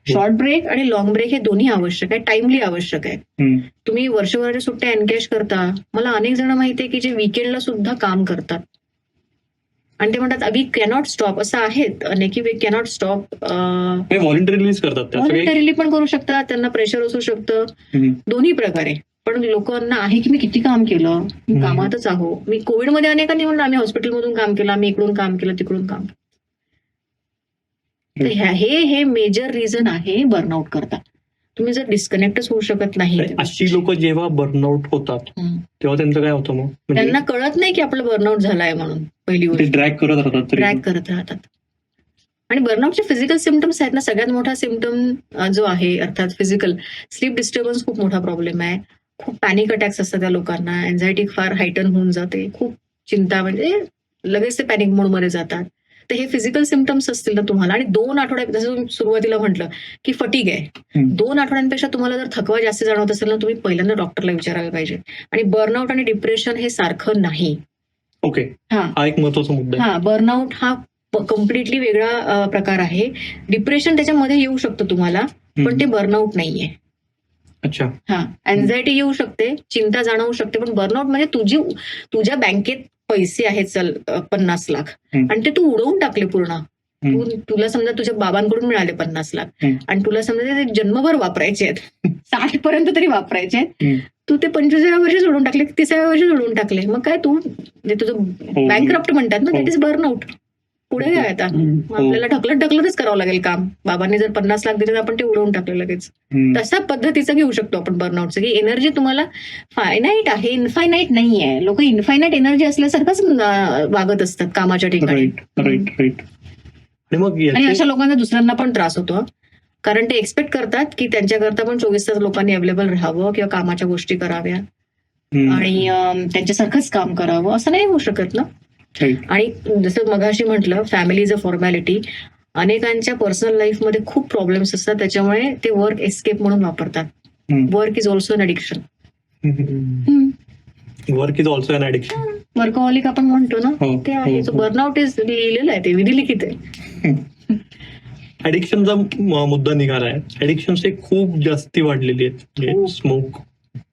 शॉर्ट ब्रेक आणि लॉंग ब्रेक हे दोन्ही आवश्यक आहे, टाइमली आवश्यक आहे. तुम्ही वर्षभराच्या सुट्ट्या एनकॅश करता. मला अनेक जण माहितीये की जे वीकेंडला सुद्धा काम करतात आणि ते म्हणतात वी कॅनॉट स्टॉप. असं आहेत अनेक की वी कॅनॉट स्टॉप. व्हॉलंटरीली पण करू शकतात, त्यांना प्रेशर असू शकतं, दोन्ही प्रकारे. पण लोकांना आहे की मी किती काम केलं, मी कामातच आहो. मी कोविडमध्ये अनेकांनी म्हणलं आम्ही हॉस्पिटलमधून काम केलं, आम्ही इकडून काम केलं, तिकडून काम केलं. हे मेजर रिझन आहे बर्नआउट करता. तुम्ही जर डिस्कनेक्टच होऊ शकत नाही. अशी लोक जेव्हा बर्नआउट होतात तेव्हा त्यांचं काय होतं मग? त्यांना कळत नाही की आपलं बर्नआउट झालंय म्हणून. पहिली गोष्ट ड्रॅग करत राहतात. आणि बर्नआउटचे फिजिकल सिम्पटम्स आहेत ना, सगळ्यात मोठा सिम्पटम जो आहे अर्थात फिजिकल, स्लीप डिस्टर्बन्स खूप मोठा प्रॉब्लेम आहे. खूप पॅनिक अटॅक्स असतात त्या लोकांना, एन्झायटी फार हायटन होऊन जाते, खूप चिंता, म्हणजे लगेच ते पॅनिक मोडमध्ये जातात. तर हे फिजिकल सिम्पटम्स असतील ना तुम्हाला, आणि 2 आठवड्या, जसं सुरुवातीला म्हटलं की फटीग आहे, 2 आठवड्यांपेक्षा तुम्हाला जर थकवा जास्त जाणवत असेल ना, तुम्ही पहिल्यांदा डॉक्टरला विचारायला पाहिजे. आणि बर्नआउट आणि डिप्रेशन हे सारखं नाही. ओके, हा एक महत्त्वाचा मुद्दा आहे. बर्नआउट हा कम्प्लिटली वेगळा प्रकार आहे. डिप्रेशन त्याच्यामध्ये येऊ शकतं तुम्हाला, पण ते बर्नआउट नाहीये. अच्छा. एन्झायटी येऊ शकते, चिंता जाणवू शकते, पण बर्नआउट म्हणजे तुझ्या बँकेत पैसे आहेत चल 50 लाख आणि ते तू उडवून टाकले पूर्ण. तुला समजा तुझ्या बाबांकडून मिळाले 50 लाख आणि तुला समजा ते जन्मभर वापरायचे आहेत, 60 पर्यंत तरी वापरायचे आहेत, तू ते 25व्या वर्षी सोडून टाकले, 30व्या वर्षी सोडून टाकले. मग काय तू तुझं बँकरप्ट म्हणतात ना, दॅट इज बर्नआउट. पुढे काय आता आपल्याला ढकलतच करावं लागेल काम. बाबांनी जर 50 लाख दिले तर आपण ते उडवून टाकले लगेच. तशा पद्धतीचं घेऊ शकतो आपण बर्नआउटचं, की एनर्जी तुम्हाला फायनाईट आहे, इनफायनाईट नाहीये. लोक इनफायनाईट एनर्जी असल्यासारखंच वागत असतात कामाच्या ठिकाणी. आणि अशा लोकांना दुसऱ्यांना पण त्रास होतो, कारण ते एक्सपेक्ट करतात की त्यांच्याकरता पण 24 तास लोकांनी अवेलेबल राहावं किंवा कामाच्या गोष्टी कराव्या आणि त्यांच्यासारखंच काम करावं. असं नाही होऊ शकत ना. आणि जसं मगाशी म्हटलं, फॅमिली इज अ फॉर्मॅलिटी. अनेकांच्या पर्सनल लाईफमध्ये खूप प्रॉब्लेम्स असतात, त्याच्यामुळे ते वर्क एस्केप म्हणून वापरतात. Work is also an addiction. Work is also an addiction. Workaholic आपण म्हणतो ना, ते आहे. बर्नआउट इज लिहिलेलं आहे, ते विधिलिखित आहे. ऍडिक्शनचा मुद्दा निघालाय. ऍडिक्शन्स खूप जास्ती वाढलेली आहेत. स्मोक,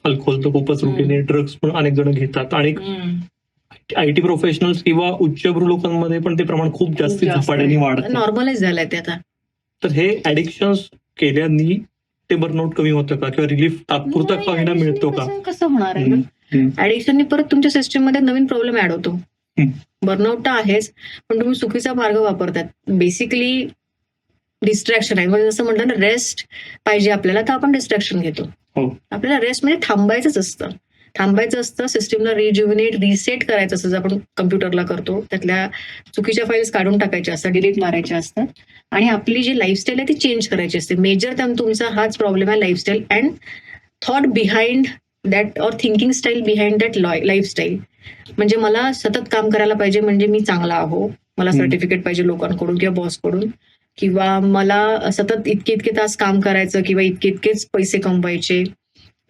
अल्कोहोल तर खूपच रुटीन आहे. ड्रग्स पण अनेक जण घेतात आणि IT प्रोफेशनल्स किंवा उच्चभ्रू लोकांमध्ये पण ते प्रमाण खूप जास्त झपाट्याने वाढत, नॉर्मलाइज झालंय ते आता. तर हे ऍडिक्शन केल्याने ते बर्नआउट कमी होतं का किंवा रिलीफ तात्पुरता नाही, फायदा addiction मिळतो का? कसं होणार आहे ना? ऍडिक्शनने परत तुमच्या सिस्टम मध्ये नवीन प्रॉब्लेम ऍड होतो. बर्नआउट तर आहेच, पण तुम्ही चुकीचा मार्ग वापरतात. बेसिकली डिस्ट्रॅक्शन आहे. म्हणजे जसं म्हणतात ना, रेस्ट पाहिजे आपल्याला, तर आपण डिस्ट्रॅक्शन घेतो. हो. आपल्याला रेस्ट म्हणजे थांबायचंच असतं. सिस्टमला रिज्युमिनेट, रिसेट करायचं असतं, जसं आपण कम्प्युटरला करतो. त्यातल्या चुकीच्या फाईल्स काढून टाकायच्या असतात, डिलीट मारायच्या असतात आणि आपली जी लाईफस्टाईल आहे ती चेंज करायची असते. मेजर तुमचा हाच प्रॉब्लेम आहे, lifestyle and thought behind that or thinking style behind that lifestyle. म्हणजे मला सतत काम करायला पाहिजे म्हणजे मी चांगला आहो, मला सर्टिफिकेट पाहिजे लोकांकडून किंवा बॉसकडून, किंवा मला सतत इतके इतके तास काम करायचं किंवा इतके इतकेच पैसे कमवायचे,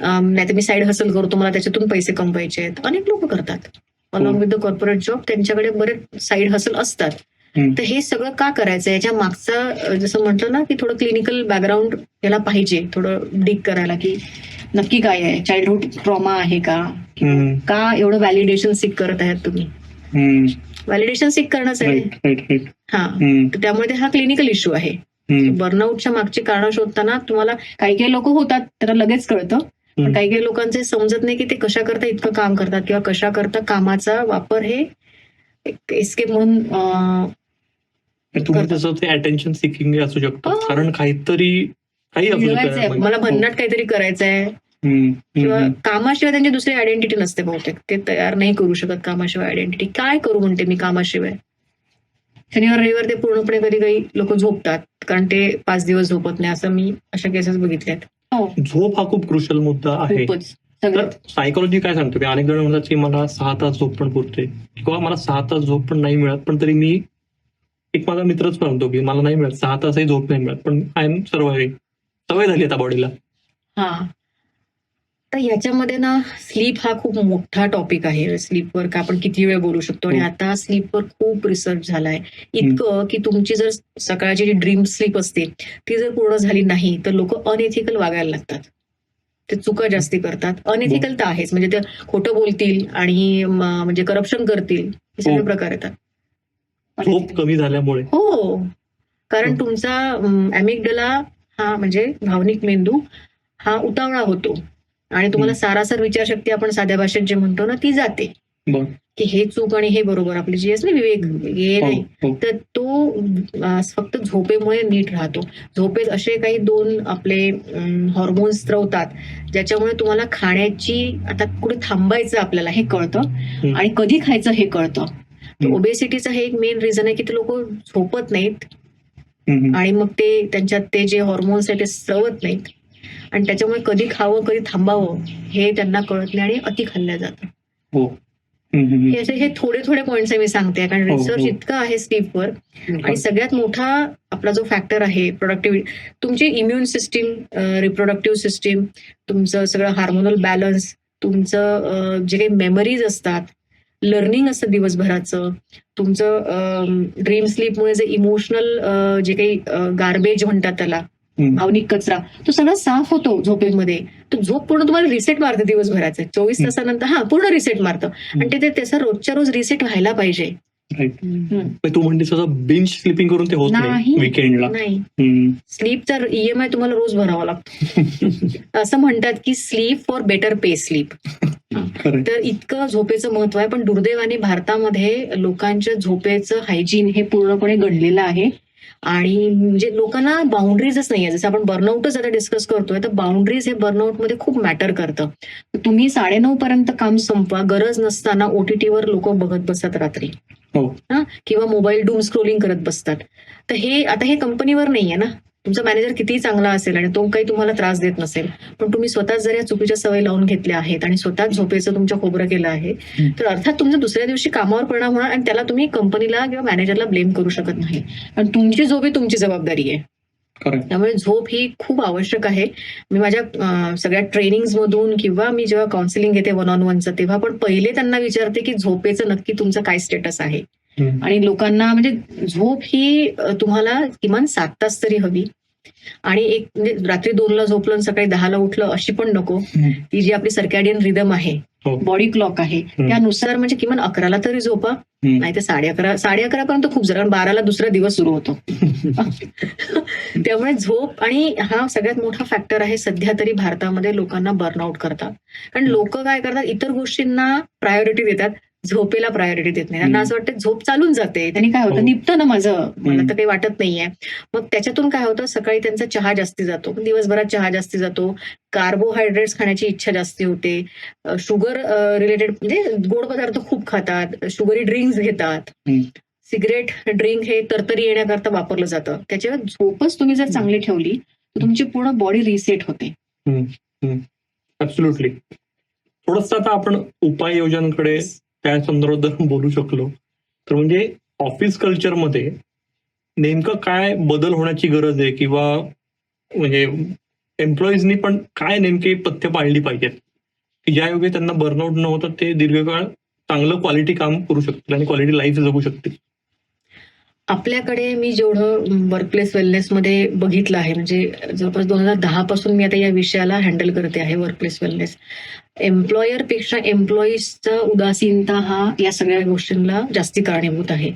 नाहीतर मी साईड हसल करतो, मला त्याच्यातून पैसे कमवायचे आहेत. अनेक लोक करतात along with the corporate job, त्यांच्याकडे बरेच साईड हसल असतात. तर हे सगळं का करायचं, याच्या मागचं जसं म्हटलं ना की थोडं क्लिनिकल बॅकग्राऊंड याला पाहिजे, थोडं डिग करायला की नक्की काय आहे, चाइल्डहुड ट्रॉमा आहे का, का एवढं व्हॅलिडेशन सिक करत आहात तुम्ही. व्हॅलिडेशन सिक करणंच आहे. हा, तर त्यामुळे हा क्लिनिकल इश्यू आहे. बर्नआउटच्या मागची कारण शोधताना तुम्हाला काही लोक होतात त्यांना लगेच कळतं, पण काही लोकांचे समजत नाही की ते कशा करता इतकं काम करतात किंवा कशा करता कामाचा वापर हे एस्केप म्हणून तुम्ही तसं ते अटेन्शन सिकिंग असू शकतो, कारण काही मिळवायचंय, मला भन्नाट काहीतरी करायचंय, किंवा कामाशिवाय त्यांची दुसरी आयडेंटिटी नसते बहुतेक. ते तयार नाही करू शकत कामाशिवाय आयडेंटिटी. काय करू म्हणते मी कामाशिवाय. शनिवार रविवार ते पूर्णपणे कधी काही लोक झोपतात, कारण ते 5 दिवस झोपत नाही, असं मी अशा केसेस बघितल्यात. झोप हा खूप क्रुशियल मुद्दा आहे. तर सायकोलॉजी काय सांगतो की अनेक जण म्हणतात की मला 6 तास झोप पण पुरते, किंवा मला 6 तास झोप पण नाही मिळत, पण तरी मी, एक माझा मित्रच म्हणतो की मला नाही मिळत 6 तासही झोप नाही मिळत, पण आय एम सर्व्हायव्हिंग, सवय झाली आता बॉडीला. हा, तर याच्यामध्ये ना स्लीप हा खूप मोठा टॉपिक आहे. स्लीपवर का आपण किती वेळ बोलू शकतो, आणि आता स्लीपवर खूप रिसर्च झालाय, इतकं की तुमची जर सकाळची जी ड्रीम स्लीप असते ती जर पूर्ण झाली नाही तर लोक अनएथिकल वागायला लागतात, ते चुका जास्ती करतात. अनएथिकल तर आहेच, म्हणजे ते खोटं बोलतील आणि म्हणजे करप्शन करतील, हे सगळे प्रकार येतात झोप कमी झाल्यामुळे. हो, कारण तुमचा अॅमिगडाला हा म्हणजे भावनिक मेंदू हा उतावळा होतो आणि तुम्हाला सारासार विचारशक्ती आपण साध्या भाषेत जे म्हणतो ना ती जाते, की हे चूक आणि हे बरोबर, आपली जी असते विवेक हे नाही, तर तो फक्त झोपेमुळे नीट राहतो. झोपेत असे काही 2 आपले हॉर्मोन्स स्त्रवतात ज्याच्यामुळे तुम्हाला खाण्याची, आता कुठे थांबायचं आपल्याला हे कळतं आणि कधी खायचं हे कळतं. ओबेसिटीचं हे एक मेन रिझन आहे की ते लोक झोपत नाहीत आणि मग ते त्यांच्यात ते जे हॉर्मोन्स आहे ते स्त्रवत नाहीत, आणि त्याच्यामुळे कधी खावं कधी थांबावं हे त्यांना कळत नाही आणि अति खाल्ल्या जातं. हे थोडे थोडे पॉइंट्स मी सांगते, कारण रिसर्च इतकं आहे स्लीपवर. आणि सगळ्यात मोठा आपला जो फॅक्टर आहे प्रोडक्टिव्हिटी, तुमची इम्युन सिस्टीम, रिप्रोडक्टिव्ह सिस्टीम, तुमचं सगळं हार्मोनल बॅलन्स, तुमचं जे काही मेमरीज असतात, लर्निंग असतं दिवसभराचं, तुमचं ड्रीम स्लीपमुळे जे इमोशनल जे काही गार्बेज म्हणतात त्याला, भावनिक कचरा, तो सगळा साफ होतो झोपेमध्ये. तो झोप पूर्ण तुम्हाला रिसेट मारते दिवसभराचं, 24 तासानंतर पूर्ण रिसेट मारतं, आणि ते त्याचा रोजच्या रोज रिसेट व्हायला पाहिजे. तू म्हणतेस बिंज स्लीपिंग करून ते होत नाही वीकेंडला. नाही, स्लीपचा EMI तुम्हाला रोज भरावा लागतो. असं म्हणतात की sleep for better pay sleep. तर इतकं झोपेचं महत्व आहे, पण दुर्दैवाने भारतामध्ये लोकांच्या झोपेचं हायजीन हे पूर्णपणे गडलेलं आहे, आणि म्हणजे लोकांना बाउंड्रीजच नाहीये. जसं आपण बर्नआउटच आता डिस्कस करतोय, तर बाउंड्रीज हे बर्नआउटमध्ये खूप मॅटर करतं. तुम्ही 9:30 पर्यंत काम संपवा, गरज नसताना OTTवर लोक बघत बसतात रात्री, किंवा मोबाईल डूम स्क्रोलिंग करत बसतात. तर हे कंपनीवर नाहीये ना. तुमचा मॅनेजर कितीही चांगला असेल आणि तो काही तुम्हाला त्रास देत नसेल, पण तुम्ही स्वतःच जर या चुकीच्या सवयी लावून घेतल्या आहेत आणि स्वतःच झोपेचं तुमच्या खोबरं केलं आहे, तर अर्थात तुमच्या दुसऱ्या दिवशी कामावर परिणाम होणार, आणि त्याला तुम्ही कंपनीला किंवा मॅनेजरला ब्लेम करू शकत नाही, कारण तुमची झोप ही तुमची जबाबदारी आहे. त्यामुळे झोप ही खूप आवश्यक आहे. मी माझ्या सगळ्या ट्रेनिंग्स मधून किंवा मी जेव्हा काउन्सिलिंग घेते 1-on-1चं, तेव्हा पण पहिले त्यांना विचारते की झोपेचं नक्की तुमचं काय स्टेटस आहे. आणि लोकांना म्हणजे झोप ही तुम्हाला किमान 7 तास तरी हवी, आणि एक म्हणजे रात्री 2ला झोपलं आणि सकाळी 10ला उठलं अशी पण नको. ती जी आपली सर्कॅडियन रिदम आहे, बॉडी क्लॉक आहे, त्यानुसार म्हणजे किमान 11ला तरी झोपा, नाही तर 11:30 पर्यंत खूप झालं, कारण 12ला दुसरा दिवस सुरू होतो. त्यामुळे झोप, आणि हा सगळ्यात मोठा फॅक्टर आहे सध्या तरी भारतामध्ये, लोकांना बर्नआउट करतात. कारण लोक काय करतात, इतर गोष्टींना प्रायोरिटी देतात, झोपेला प्रायोरिटी देत नाही. त्यांना असं वाटतं झोप चालून जाते, त्यांनी काय होतं, निपतं ना माझं, मला तर काही वाटत नाहीये. मग त्याच्यातून काय होतं, सकाळी त्यांचा चहा जास्ती जातो, दिवसभरात चहा जास्ती जातो, कार्बोहायड्रेट्स खाण्याची इच्छा जास्ती होते, शुगर रिलेटेड म्हणजे गोड पदार्थ खूप खातात, शुगरी ड्रिंक्स घेतात, सिगरेट ड्रिंक हे तरतरी येण्याकरता वापरलं जातं. त्याच्यावर झोपच तुम्ही जर चांगली ठेवली तर तुमची पूर्ण बॉडी रिसेट होते. ऍब्सोल्युटली. थोडंसं आता आपण उपाययोजनांकडे त्या संदर्भात बोलू शकलो तर म्हणजे ऑफिस कल्चरमध्ये नेमकं काय बदल होण्याची गरज आहे, किंवा म्हणजे एम्प्लॉईजनी पण काय नेमके पथ्य पाळली पाहिजेत की ज्यायोगे त्यांना बर्नआउट न होता ते दीर्घकाळ चांगलं क्वालिटी काम करू शकतील आणि क्वालिटी लाईफ जगू शकतील. आपल्याकडे मी जेवढं वर्कप्लेस वेलनेसमध्ये बघितलं आहे, म्हणजे जवळपास 2010 पासून मी आता या विषयाला हँडल करते आहे, वर्कप्लेस वेलनेस. एम्प्लॉयरपेक्षा एम्प्लॉईजचा उदासीनता हा या सगळ्या गोष्टींना जास्ती कारणीभूत आहे.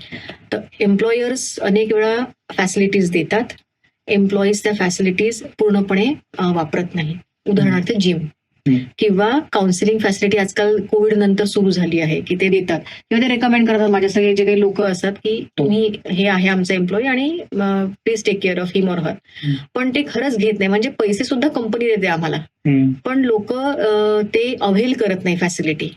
तर एम्प्लॉयर्स अनेक वेळा फॅसिलिटीज देतात, एम्प्लॉईज त्या फॅसिलिटीज पूर्णपणे वापरत नाही. उदाहरणार्थ जिम किंवा काउन्सिलिंग फॅसिलिटी आजकाल कोविड नंतर सुरू झाली आहे की ते देतात, किंवा ते रेकमेंड करतात. माझ्या सगळे जे काही लोक असतात की तुम्ही, हे आहे आमचा एम्प्लॉई आणि please take care of him or her. पण ते खरंच घेत नाही, म्हणजे पैसे सुद्धा कंपनी देते आम्हाला, पण लोक ते अव्हेल करत नाही फॅसिलिटी.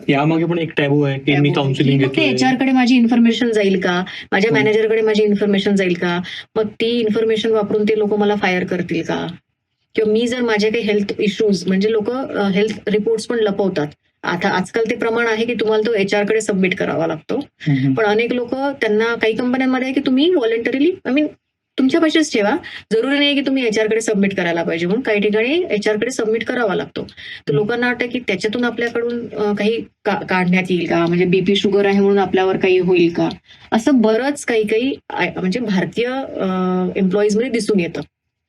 यामागे पण एक टॅबू आहे की मी काउन्सिलिंग घेतोय, एचआर कडे माझी इन्फॉर्मेशन जाईल का, माझ्या मॅनेजरकडे माझी इन्फॉर्मेशन जाईल का, मग ती इन्फॉर्मेशन वापरून ते लोक मला फायर करतील का, किंवा मी जर माझे काही हेल्थ इश्यूज, म्हणजे लोक हेल्थ रिपोर्ट्स पण लपवतात. आता आजकाल ते प्रमाण आहे की तुम्हाला तो एचआर कडे सबमिट करावा लागतो, पण अनेक लोक, त्यांना काही कंपन्यांमध्ये आहे की तुम्ही व्हॉलंटरीली, तुमच्या पैसेच ठेवा, जरुरी नाही की तुम्ही एचआर कडे सबमिट करायला पाहिजे, म्हणून काही ठिकाणी एचआर कडे सबमिट करावा लागतो. तर लोकांना वाटतं की त्याच्यातून आपल्याकडून काही काढण्यात येईल का, म्हणजे बीपी शुगर आहे म्हणून आपल्यावर काही होईल का, असं बरंच काही म्हणजे भारतीय एम्प्लॉईज मध्ये दिसून येतं.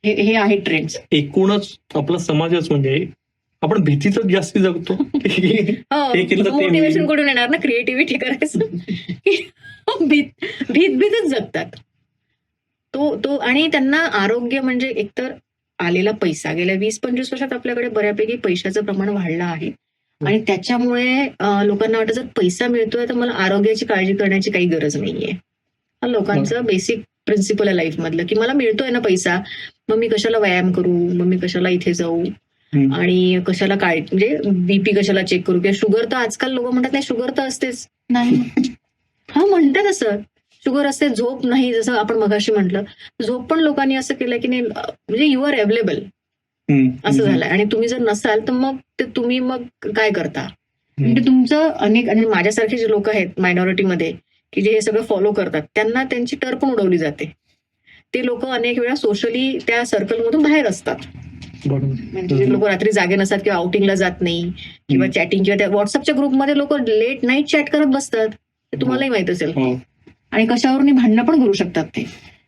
हे आहे ट्रेंड्स. एकूणच आपला समाजच म्हणजे आपण भीतीच जास्ती जगतो. मोटिवेशन कुठून येणार ना, क्रिएटिव्हिटी करायचं. भीतच जगतात तो आणि त्यांना आरोग्य, म्हणजे एकतर आलेला पैसा, गेल्या 20-25 वर्षात आपल्याकडे बऱ्यापैकी पैशाचं प्रमाण वाढलं आहे, आणि त्याच्यामुळे लोकांना वाटतं जर पैसा मिळतोय तर मला आरोग्याची काळजी करण्याची काही गरज नाहीये. हा लोकांचं बेसिक प्रिन्सिपल आहे लाईफ मधलं, की मला मिळतोय ना पैसा, मग मी कशाला व्यायाम करू, मग मी कशाला इथे जाऊ, आणि कशाला काय, म्हणजे बीपी कशाला चेक करू, किंवा शुगर तर आजकाल लोक म्हणतात नाही शुगर तर असतेच, नाही हा म्हणतात असं, शुगर असते, झोप नाही, जसं आपण मगाशी म्हटलं, झोप पण लोकांनी असं केलं की नाही, म्हणजे यू आर अवेलेबल असं झालंय, आणि तुम्ही जर नसाल तर मग ते तुम्ही मग काय करता, म्हणजे तुमचं अनेक, आणि माझ्यासारखे जे लोक आहेत मायनॉरिटीमध्ये की जे हे सगळं फॉलो करतात, त्यांना त्यांची टर पण उडवली जाते. ते लोक अनेक वेळा सोशली त्या सर्कलमधून बाहेर असतात, म्हणजे जे लोक रात्री जागे नसतात किंवा आउटिंगला जात नाही, किंवा चॅटिंग, किंवा त्या व्हॉट्सअपच्या ग्रुपमध्ये लोक लेट नाईट चॅट करत बसतात, ते तुम्हालाही माहित असेल, आणि कशावरून भांडणं पण करू शकतात ते.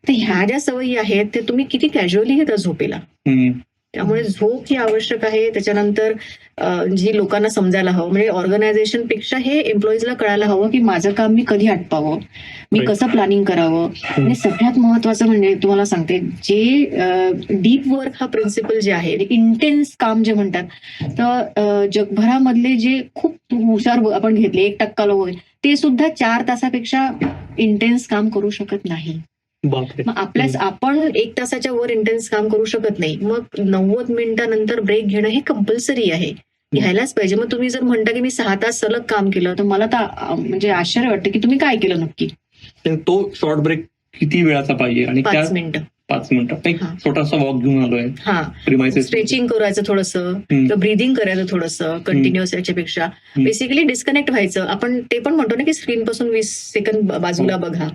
तर ह्या ज्या सवयी आहेत ते तुम्ही किती कॅज्युअली घेता झोपेला. त्यामुळे झोप ही आवश्यक आहे. त्याच्यानंतर जी लोकांना समजायला हवं, म्हणजे ऑर्गनायझेशन पेक्षा हे एम्प्लॉईजला कळायला हवं की माझं काम मी कधी आटपावं, मी कसं प्लॅनिंग करावं. आणि सगळ्यात महत्वाचं म्हणजे तुम्हाला सांगते, जे डीप वर्क हा प्रिन्सिपल जे आहे, इंटेन्स काम जे म्हणतात, तर जगभरामधले जे खूप हुशार आपण घेतले 1% लोक, ते सुद्धा 4 तासापेक्षा इंटेन्स काम करू शकत नाही. मग आपण 1 तासाच्या वर इंटेन्स काम करू शकत नाही, मग 90 मिनिटानंतर ब्रेक घेणं हे कंपल्सरी आहे, घ्यायलाच पाहिजे. मग तुम्ही जर म्हणता की मी 6 तास सलग काम केलं, तर मला तर म्हणजे आश्चर्य वाटतं की तुम्ही काय केलं नक्की. तो शॉर्ट ब्रेक किती वेळाचा पाहिजे, आणि 5 मिनिटं, 5 मिनिटं छोटासा वॉक घेऊन आलोय, स्ट्रेचिंग करायचं थोडंसं, किंवा ब्रीदिंग करायचं थोडंसं कंटिन्युअस, याच्यापेक्षा बेसिकली डिस्कनेक्ट व्हायचं. आपण ते पण म्हणतो ना की स्क्रीन पासून 20 सेकंद बाजूला बघा.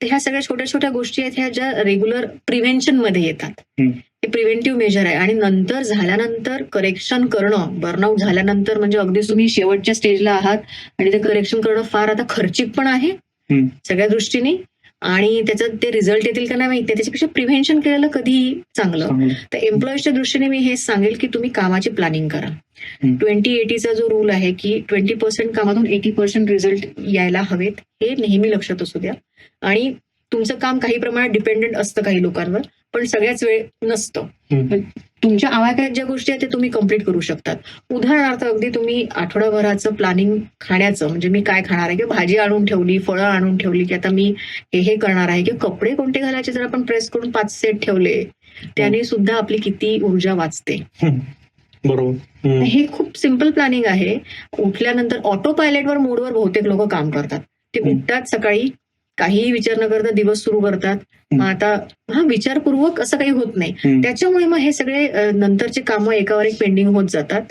तर ह्या सगळ्या छोट्या छोट्या गोष्टी आहेत, ह्या ज्या रेग्युलर प्रिव्हेन्शन मध्ये येतात, हे प्रिव्हेंटिव्ह मेजर आहे. आणि नंतर झाल्यानंतर करेक्शन करणं, बर्नआउट झाल्यानंतर म्हणजे अगदी तुम्ही शेवटच्या स्टेजला आहात, आणि ते करेक्शन करणं फार आता खर्चिक पण आहे सगळ्या दृष्टीने, आणि त्याचं ते रिझल्ट येतील का नाही माहिती, त्याच्यापेक्षा प्रिव्हेन्शन केलेलं कधीही चांगलं. तर एम्प्लॉईजच्या दृष्टीने मी हेच सांगेल की तुम्ही कामाची प्लॅनिंग करा. 20-80चा जो रूल आहे की 20% कामातून 80% रिझल्ट यायला हवेत, हे नेहमी लक्षात असू द्या. आणि तुमचं काम काही प्रमाणात डिपेंडंट असतं काही लोकांवर, पण सगळ्याच वेळ नसतं. तुमच्या आवाक्यात ज्या गोष्टी आहेत ते तुम्ही कम्प्लीट करू शकतात. उदाहरणार्थ अगदी तुम्ही आठवडाभराचं प्लॅनिंग खाण्याचं, म्हणजे मी काय खाणार आहे, किंवा भाजी आणून ठेवली, फळं आणून ठेवली, की आता मी हे करणार आहे, किंवा कपडे कोणते घालायचे जर आपण प्रेस करून 5 सेट ठेवले, त्याने सुद्धा आपली किती ऊर्जा वाचते. बरोबर. हे खूप सिम्पल प्लॅनिंग आहे. उठल्यानंतर ऑटो पायलटवर मोडवर बहुतेक लोक काम करतात. ते उठतात सकाळी, काहीही विचार न करता दिवस सुरू करतात. मग आता विचारपूर्वक असं काही होत नाही. त्याच्यामुळे मग हे सगळे नंतरचे कामं एकावर एक पेंडिंग होत जातात.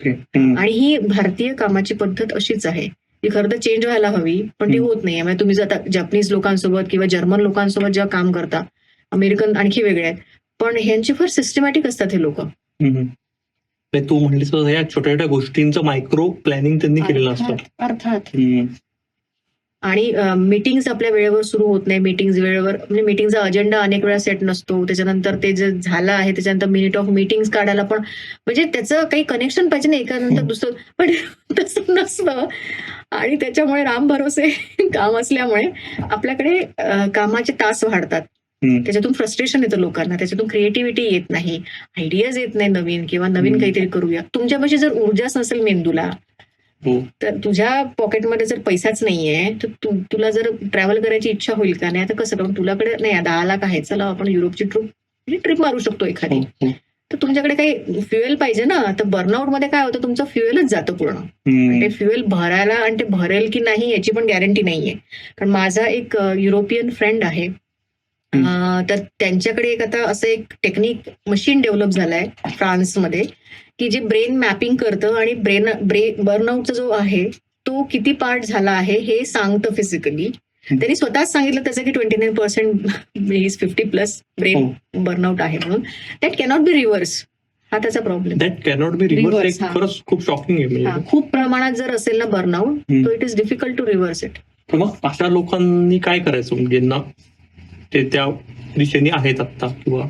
आणि ही भारतीय कामाची पद्धत अशीच आहे. ती खरं तर चेंज व्हायला हवी, पण ती होत नाही. म्हणजे तुम्ही आता जपनीज लोकांसोबत किंवा जर्मन लोकांसोबत जेव्हा काम करता, अमेरिकन आणखी वेगळे आहेत, पण ह्यांची फार सिस्टमॅटिक असतात हे लोक. तू म्हणलीस या छोट्या छोट्या गोष्टींचं मायक्रो प्लॅनिंग त्यांनी केलेलं असतं. अर्थात. आणि मीटिंग्स आपल्या वेळेवर सुरू होत नाही. मीटिंग्स वेळेवर, म्हणजे मीटिंगचा अजेंडा अनेक वेळा सेट नसतो. त्याच्यानंतर ते जे झालं आहे त्याच्यानंतर मिनिट ऑफ मीटिंग्स काढायला पण, म्हणजे त्याचं काही कनेक्शन पाहिजे ना, एकानंतर दुसरं, पण तसं नसतं. आणि त्याच्यामुळे राम भरोसे काम असल्यामुळे आपल्याकडे कामाचे तास वाढतात. त्याच्यातून फ्रस्ट्रेशन येतं लोकांना, त्याच्यातून क्रिएटिव्हिटी येत नाही, आयडियाज येत नाही नवीन, किंवा नवीन काहीतरी करूया. तुमच्यापाशी जर ऊर्जाच नसेल मेंदूला, तर तुझ्या पॉकेटमध्ये जर पैसाच नाहीये, तर तुला जर ट्रॅव्हल करायची इच्छा होईल का? नाही, आता कसं करून, तुझ्याकडे नाही 10 लाख आहे, चला आपण युरोपची ट्रिप मारू शकतो एखादी, तर तुमच्याकडे काही फ्युएल पाहिजे ना. तर बर्नआउट मध्ये काय होतं, तुमचं फ्युएलच जातं पूर्ण. ते फ्युएल भरायला, आणि ते भरेल की नाही याची पण गॅरंटी नाहीये. कारण माझा एक युरोपियन फ्रेंड आहे, तर त्यांच्याकडे एक आता असं एक टेक्निक मशीन डेव्हलप झालंय फ्रान्समध्ये, की जे ब्रेन मॅपिंग करतं आणि बर्नआउटचा जो आहे तो किती पार्ट झाला आहे हे सांगतं फिजिकली. त्यांनी स्वतःच सांगितलं त्याचं की 29% 50+ ब्रेन बर्नआउट आहे म्हणून. That cannot be reverse. हा त्याचा problem. That cannot be reverse. खरंच खूप शॉकिंग आहे. खूप प्रमाणात जर असेल ना बर्नआउट, तो it is difficult to reverse it. मग अशा लोकांनी काय करायचं, म्हणजे ते त्या दिशेने आहेत आता, किंवा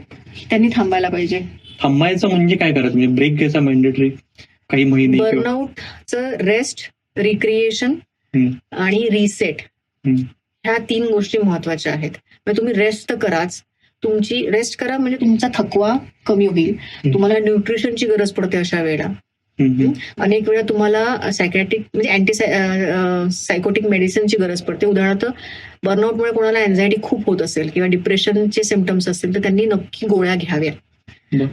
त्यांनी थांबायला पाहिजे. थांबायचं म्हणजे काय करायचं, म्हणजे ब्रेक घ्यायचा मॅन्डेटरी काही महिने. बर्नआउटचं रेस्ट, रिक्रिएशन आणि रिसेट, ह्या 3 गोष्टी महत्वाच्या आहेत. म्हणजे तुम्ही रेस्ट तर कराच. तुमची रेस्ट करा म्हणजे तुमचा थकवा कमी होईल. तुम्हाला न्यूट्रिशनची गरज पडते अशा वेळेला. अनेक वेळा तुम्हाला सायकॅट्रिक म्हणजे सायकोटिक मेडिसिनची गरज पडते. उदाहरणार्थ बर्नआउटमुळे कोणाला अँझायटी खूप होत असेल किंवा डिप्रेशनचे सिम्पटम्स असतील तर त्यांनी नक्की गोळ्या घ्याव्या.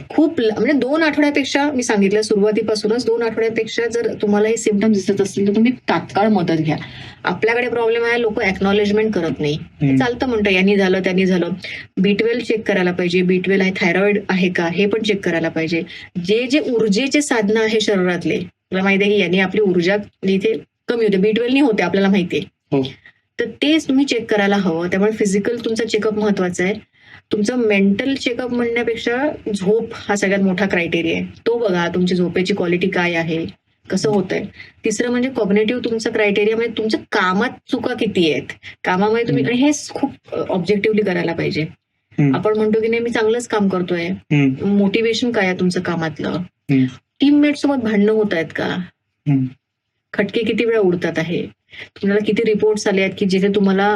खूप म्हणजे 2 आठवड्यापेक्षा, मी सांगितलं सुरुवातीपासूनच 2 आठवड्यापेक्षा जर तुम्हाला हे सिम्पटम्स दिसत असतील तर तुम्ही तात्काळ मदत घ्या. आपल्याकडे प्रॉब्लेम आहे, लोक एक्नॉलेजमेंट करत नाही. चालतं म्हणतं, यांनी झालं त्यांनी झालं. B12 चेक करायला पाहिजे, B12 आहे, थायरॉइड आहे का हे पण चेक करायला पाहिजे. जे ऊर्जेचे साधनं आहे शरीरातले, तुला माहिती आहे की यांनी आपली ऊर्जा इथे कमी होते, B12 नाही होते आपल्याला माहितीये, तर तेच तुम्ही चेक करायला हवं. त्यामुळे फिजिकल तुमचा चेकअप महत्वाचा आहे. तुमचं मेंटल चेकअप म्हणण्यापेक्षा झोप हा सगळ्यात मोठा क्रायटेरिया आहे. तो बघा, तुमची झोपेची क्वालिटी काय आहे, कसं होतंय. तिसरं म्हणजे कॉग्नेटिव्ह तुमचा क्रायटेरिया, म्हणजे तुमच्या कामात चुका किती आहेत, कामामध्ये तुम्ही, आणि हे खूप ऑब्जेक्टिव्हली करायला पाहिजे. आपण म्हणतो की नाही मी चांगलंच काम करतोय, मोटिवेशन काय आहे तुमचं कामातलं, टीममेट सोबत भांडणं होत आहेत का, खटके किती वेळा उडतात आहे, तुम्हाला किती रिपोर्ट्स आले आहेत की जिथे तुम्हाला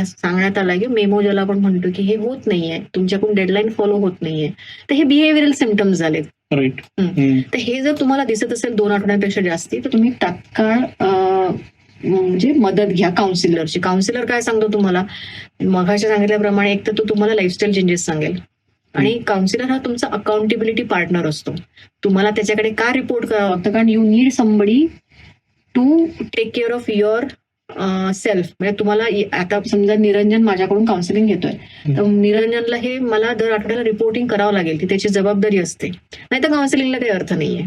सांगण्यात आलाय की मेमो ज्याला आपण म्हणतो की हे होत नाहीये, तुमच्याकडून डेडलाईन फॉलो होत नाहीये, तर हे बिहेव्हिअरल सिम्पटम्स झालेत. तर हे जर तुम्हाला दिसत असेल 2 आठवड्यांपेक्षा जास्ती, तर तुम्ही तात्काळ म्हणजे मदत घ्या काउन्सिलरची. काउन्सिलर काय सांगतो तुम्हाला, मगाशी सांगितल्याप्रमाणे, एक तर तो तुम्हाला लाईफस्टाईल चेंजेस सांगेल, आणि काउन्सिलर हा तुमचा अकाउंटेबिलिटी पार्टनर असतो. तुम्हाला त्याच्याकडे का रिपोर्ट करावं लागतं, कारण you need somebody to take care of yourself. म्हणजे तुम्हाला आता समजा निरंजन माझ्याकडून काउन्सिलिंग घेतोय, तर निरंजनला हे मला दर आठवड्याला रिपोर्टिंग करावं लागेल, ती त्याची जबाबदारी असते, नाही तर काउन्सिलिंगला काही अर्थ नाहीये.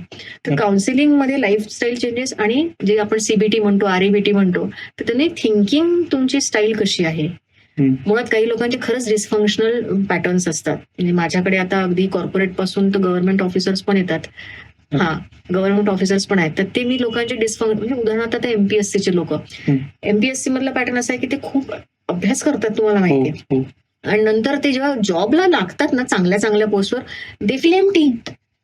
तर काउन्सिलिंग मध्ये लाईफस्टाईल चेंजेस आणि जे आपण CBT म्हणतो, REBT म्हणतो, तर त्यांनी थिंकिंग तुमची स्टाईल कशी आहे. मुळात काही लोकांचे खरंच डिसफंक्शनल पॅटर्न्स असतात. म्हणजे माझ्याकडे आता अगदी कॉर्पोरेट पासून तर गव्हर्नमेंट ऑफिसर्स पण येतात. गव्हर्नमेंट ऑफिसर्स पण आहेत, तर ते मी लोकांचे डिसफंक्शन, म्हणजे उदाहरणार्थ आता MPSCचे लोक, MPSC मधला पॅटर्न असा आहे की ते खूप अभ्यास करतात तुम्हाला हो माहिती आहे. हो आणि नंतर ते जेव्हा जॉबला लागतात ना चांगल्या चांगल्या पोस्टवर दे फील एम्प्टी.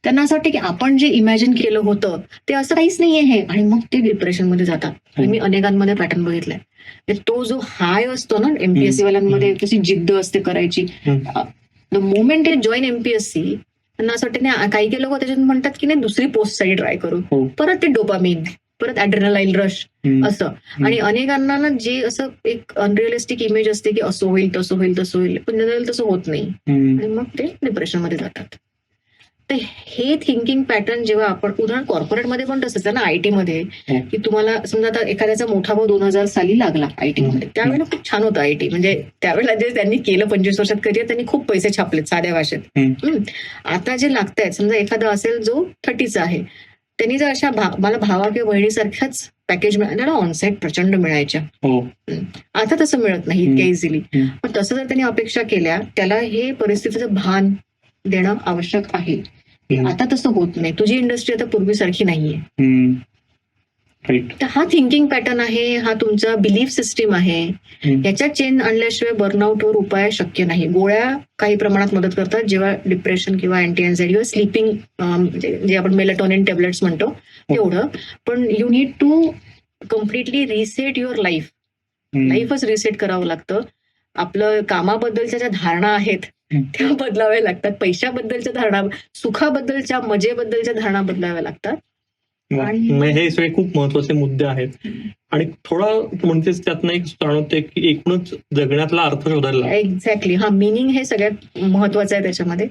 त्यांना असं वाटतं की आपण जे इमॅजिन केलं होतं ते असं काहीच नाहीये हे, आणि मग ते डिप्रेशनमध्ये जातात. आणि मी अनेकांमध्ये पॅटर्न बघितलाय. म्हणजे तो जो हाय असतो ना एमपीएससी वाल्यांमध्ये, तशी जिद्द असते करायची. द मोमेंट ते जॉईन एमपीएससी, त्यांना असं वाटतं नाही, काही काही लोक त्याच्यात म्हणतात की नाही दुसरी पोस्ट साठी ट्राय करू. हो. परत ते डोपामिन, परत ऍड्रेनालाईन रश असं. आणि अनेकांना ना जे असं एक अनरिअलिस्टिक इमेज असते की असं होईल तसं होईल तसं होईल, पण जनरल तसं होत नाही. आणि मग ते डिप्रेशनमध्ये जातात. तर हे थिंकिंग पॅटर्न जेव्हा आपण उदाहरण कॉर्पोरेटमध्ये पण तसंच आहे ना, आयटी मध्ये, की तुम्हाला समजा आता एखाद्याचा मोठा भाऊ 2000 साली लागला आयटी मध्ये, त्यावेळेला खूप छान होतं आयटी. म्हणजे त्यावेळेला जे त्यांनी केलं 25 वर्षात करिअर, त्यांनी खूप पैसे छापलेत साध्या भाषेत. आता जे लागतायत, समजा एखादा असेल जो 30चा आहे, त्यांनी जर अशा मला भावा किंवा बहिणीसारख्याच पॅकेज मिळाल्या, ऑनसाईट प्रचंड मिळायच्या. आता तसं मिळत नाही इतक्या इझिली. पण तसं जर त्यांनी अपेक्षा केल्या, त्याला हे परिस्थितीचं भान देणं आवश्यक आहे. आता तसं होत नाही. तुझी इंडस्ट्री आता पूर्वीसारखी नाहीये. तर हा थिंकिंग पॅटर्न आहे, हा तुमचा बिलीफ सिस्टीम आहे. याच्यात चेंज आणल्याशिवाय बर्नआउटवर उपाय शक्य नाही. गोळ्या काही प्रमाणात मदत करतात, जेव्हा डिप्रेशन किंवा अँटी एन्झायटी किंवा स्लीपिंग, जे आपण मेलाटोनिन टॅब्लेट्स म्हणतो तेवढं. पण you need to completely reset your life. लाईफच रिसेट करावं लागतं. आपलं कामाबद्दलच्या ज्या धारणा आहेत त्या बदलाव्या लागतात. पैशाबद्दलच्या धारणा, सुखाबद्दलच्या, मजेबद्दलच्या धारणा बदलाव्या लागतात. हे सगळे खूप महत्वाचे मुद्दे आहेत. आणि थोडा म्हणतेस त्यातनं एक जाणवते की एकूणच जगण्यातला अर्थ शोधायला. एक्झॅक्टली. हा, मिनिंग हे सगळ्यात महत्वाचं आहे त्याच्यामध्ये.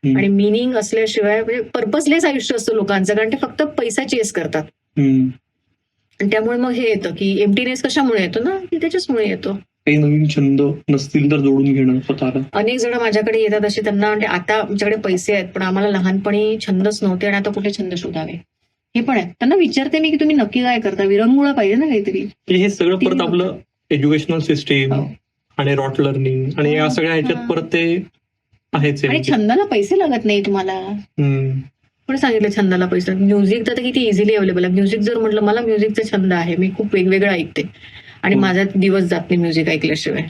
आणि मिनिंग असल्याशिवाय म्हणजे पर्पजलेस आयुष्य असतं लोकांचं, कारण ते फक्त पैसा चेस करतात. आणि त्यामुळे मग हे येतं की एम्प्टीनेस कशामुळे येतो ना, की त्याच्याचमुळे येतो. काही नवीन छंद नसतील तर जोडून घेणं स्वतःला. अनेक जण माझ्याकडे येतात असे, त्यांना म्हणजे आता आमच्याकडे पैसे आहेत पण आम्हाला लहानपणी छंदच नव्हते आणि आता कुठे छंद शोधावे, हे पण आहे. त्यांना विचारते मी की तुम्ही नक्की काय करता, विरंगुळा पाहिजे ना काहीतरी. हे सगळं परत आपलं एज्युकेशनल सिस्टीम आणि रॉट लर्निंग आणि या सगळ्या ह्याच्यात परत ते आहेच. आणि छंदाला पैसे लागत नाही तुम्हाला. पण सांगितलं छंदाला पैसे. म्युझिक तर किती इझिली अवेलेबल आहे. म्युझिक जर म्हटलं, मला म्युझिकचा छंद आहे, मी खूप वेगवेगळं ऐकते आणि माझा दिवस जात नाही म्युझिक ऐकल्याशिवाय.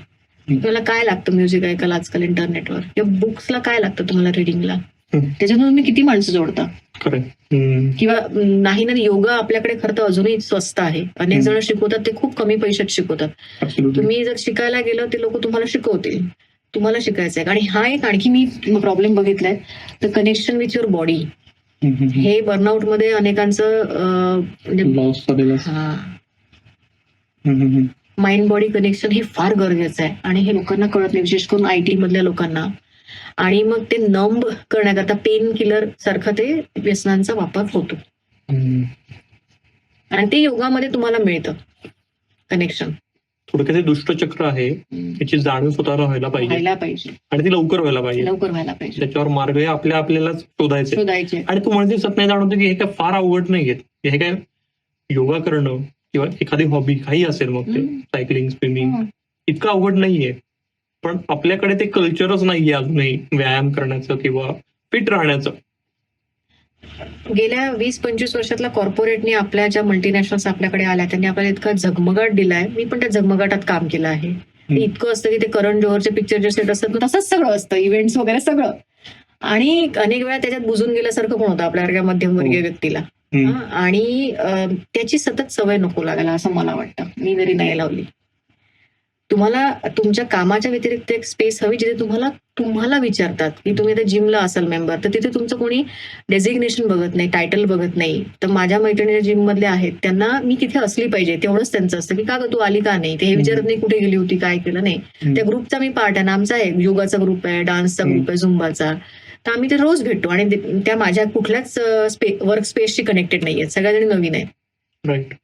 तुम्हाला काय लागतं म्युझिक ऐकायला आजकाल इंटरनेटवर, किंवा बुक्सला काय लागतं तुम्हाला रिडिंगला, त्याच्यातून तुम्ही किती माणसं जोडता. किंवा नाही ना, योगा आपल्याकडे खरं तर अजूनही स्वस्त आहे. अनेक जण शिकवतात, ते खूप कमी पैशात शिकवतात. तुम्ही जर शिकायला गेलं ते लोक तुम्हाला शिकवतील. तुम्हाला शिकायचं आहे. आणि हा एक आणखी मी प्रॉब्लेम बघितलाय, तर कनेक्शन विथ युअर बॉडी. हे बर्नआउट मध्ये अनेकांचं माइंड बॉडी कनेक्शन हे फार गरजेचं आहे आणि हे लोकांना कळत नाही, विशेष करून आयटी मधल्या लोकांना. आणि मग ते नंब करण्याकरता पेन किलर सारखं ते व्यसनांचा वापर होतो. आणि ते योगामध्ये तुम्हाला मिळतं कनेक्शन. थोडक्यात दुष्टचक्र आहे, त्याची जाणीव स्वतःला व्हायला पाहिजे आणि ती लवकर व्हायला पाहिजे. त्याच्यावर मार्ग आपल्याला शोधायचे. आणि तू म्हणतेस नाही जाणवतं की हे काय फार अवघड नाहीये. हे काय योगा करणं किंवा एखादी हॉबी काही असेल, मग ते सायकलिंग, स्विमिंग, इतकं अवघड नाहीये. पण आपल्याकडे ते कल्चरच नाहीये अजूनही व्यायाम करण्याचं किंवा फिट राहण्याचं. गेल्या 20-25 वर्षातल्या कॉर्पोरेटने, आपल्या ज्या मल्टीनॅशनल्स आपल्याकडे आल्या, त्यांनी आपल्याला इतका झगमगाट दिलाय. मी पण त्या झगमगाटात काम केलं आहे. इतकं असतं की ते करण जोहरचे पिक्चर जे सेट असतात तसंच सगळं असतं, इव्हेंट्स वगैरे सगळं. आणि अनेक वेळा त्याच्यात बुजून गेल्यासारखं पण होतं आपल्यासारख्या मध्यमवर्गीय व्यक्तीला. आणि त्याची सतत सवय नको लागायला, असं मला वाटतं. मी जरी नाही लावली, तुम्हाला तुमच्या कामाच्या व्यतिरिक्त एक स्पेस हवी, जिथे तुम्हाला विचारतात की तुम्ही आता जिमला असाल मेंबर, तर तिथे तुमचं कोणी डेझिग्नेशन बघत नाही, टायटल बघत नाही. तर माझ्या मैत्रिणी जिम मधले आहेत, त्यांना मी तिथे असली पाहिजे तेवढंच त्यांचं असतं, की का ग तू आली का नाही. ते हे विचारत नाही कुठे गेली होती, काय केलं नाही. त्या ग्रुपचा मी पार्ट आहे ना, आमचा आहे योगाचा ग्रुप आहे, डान्सचा ग्रुप आहे, झुंबाचा. तर आम्ही ते रोज भेटतो आणि त्या माझ्या कुठल्याच वर्क स्पेसशी कनेक्टेड नाही आहेत, सगळ्याजणी नवीन आहेत. राईट.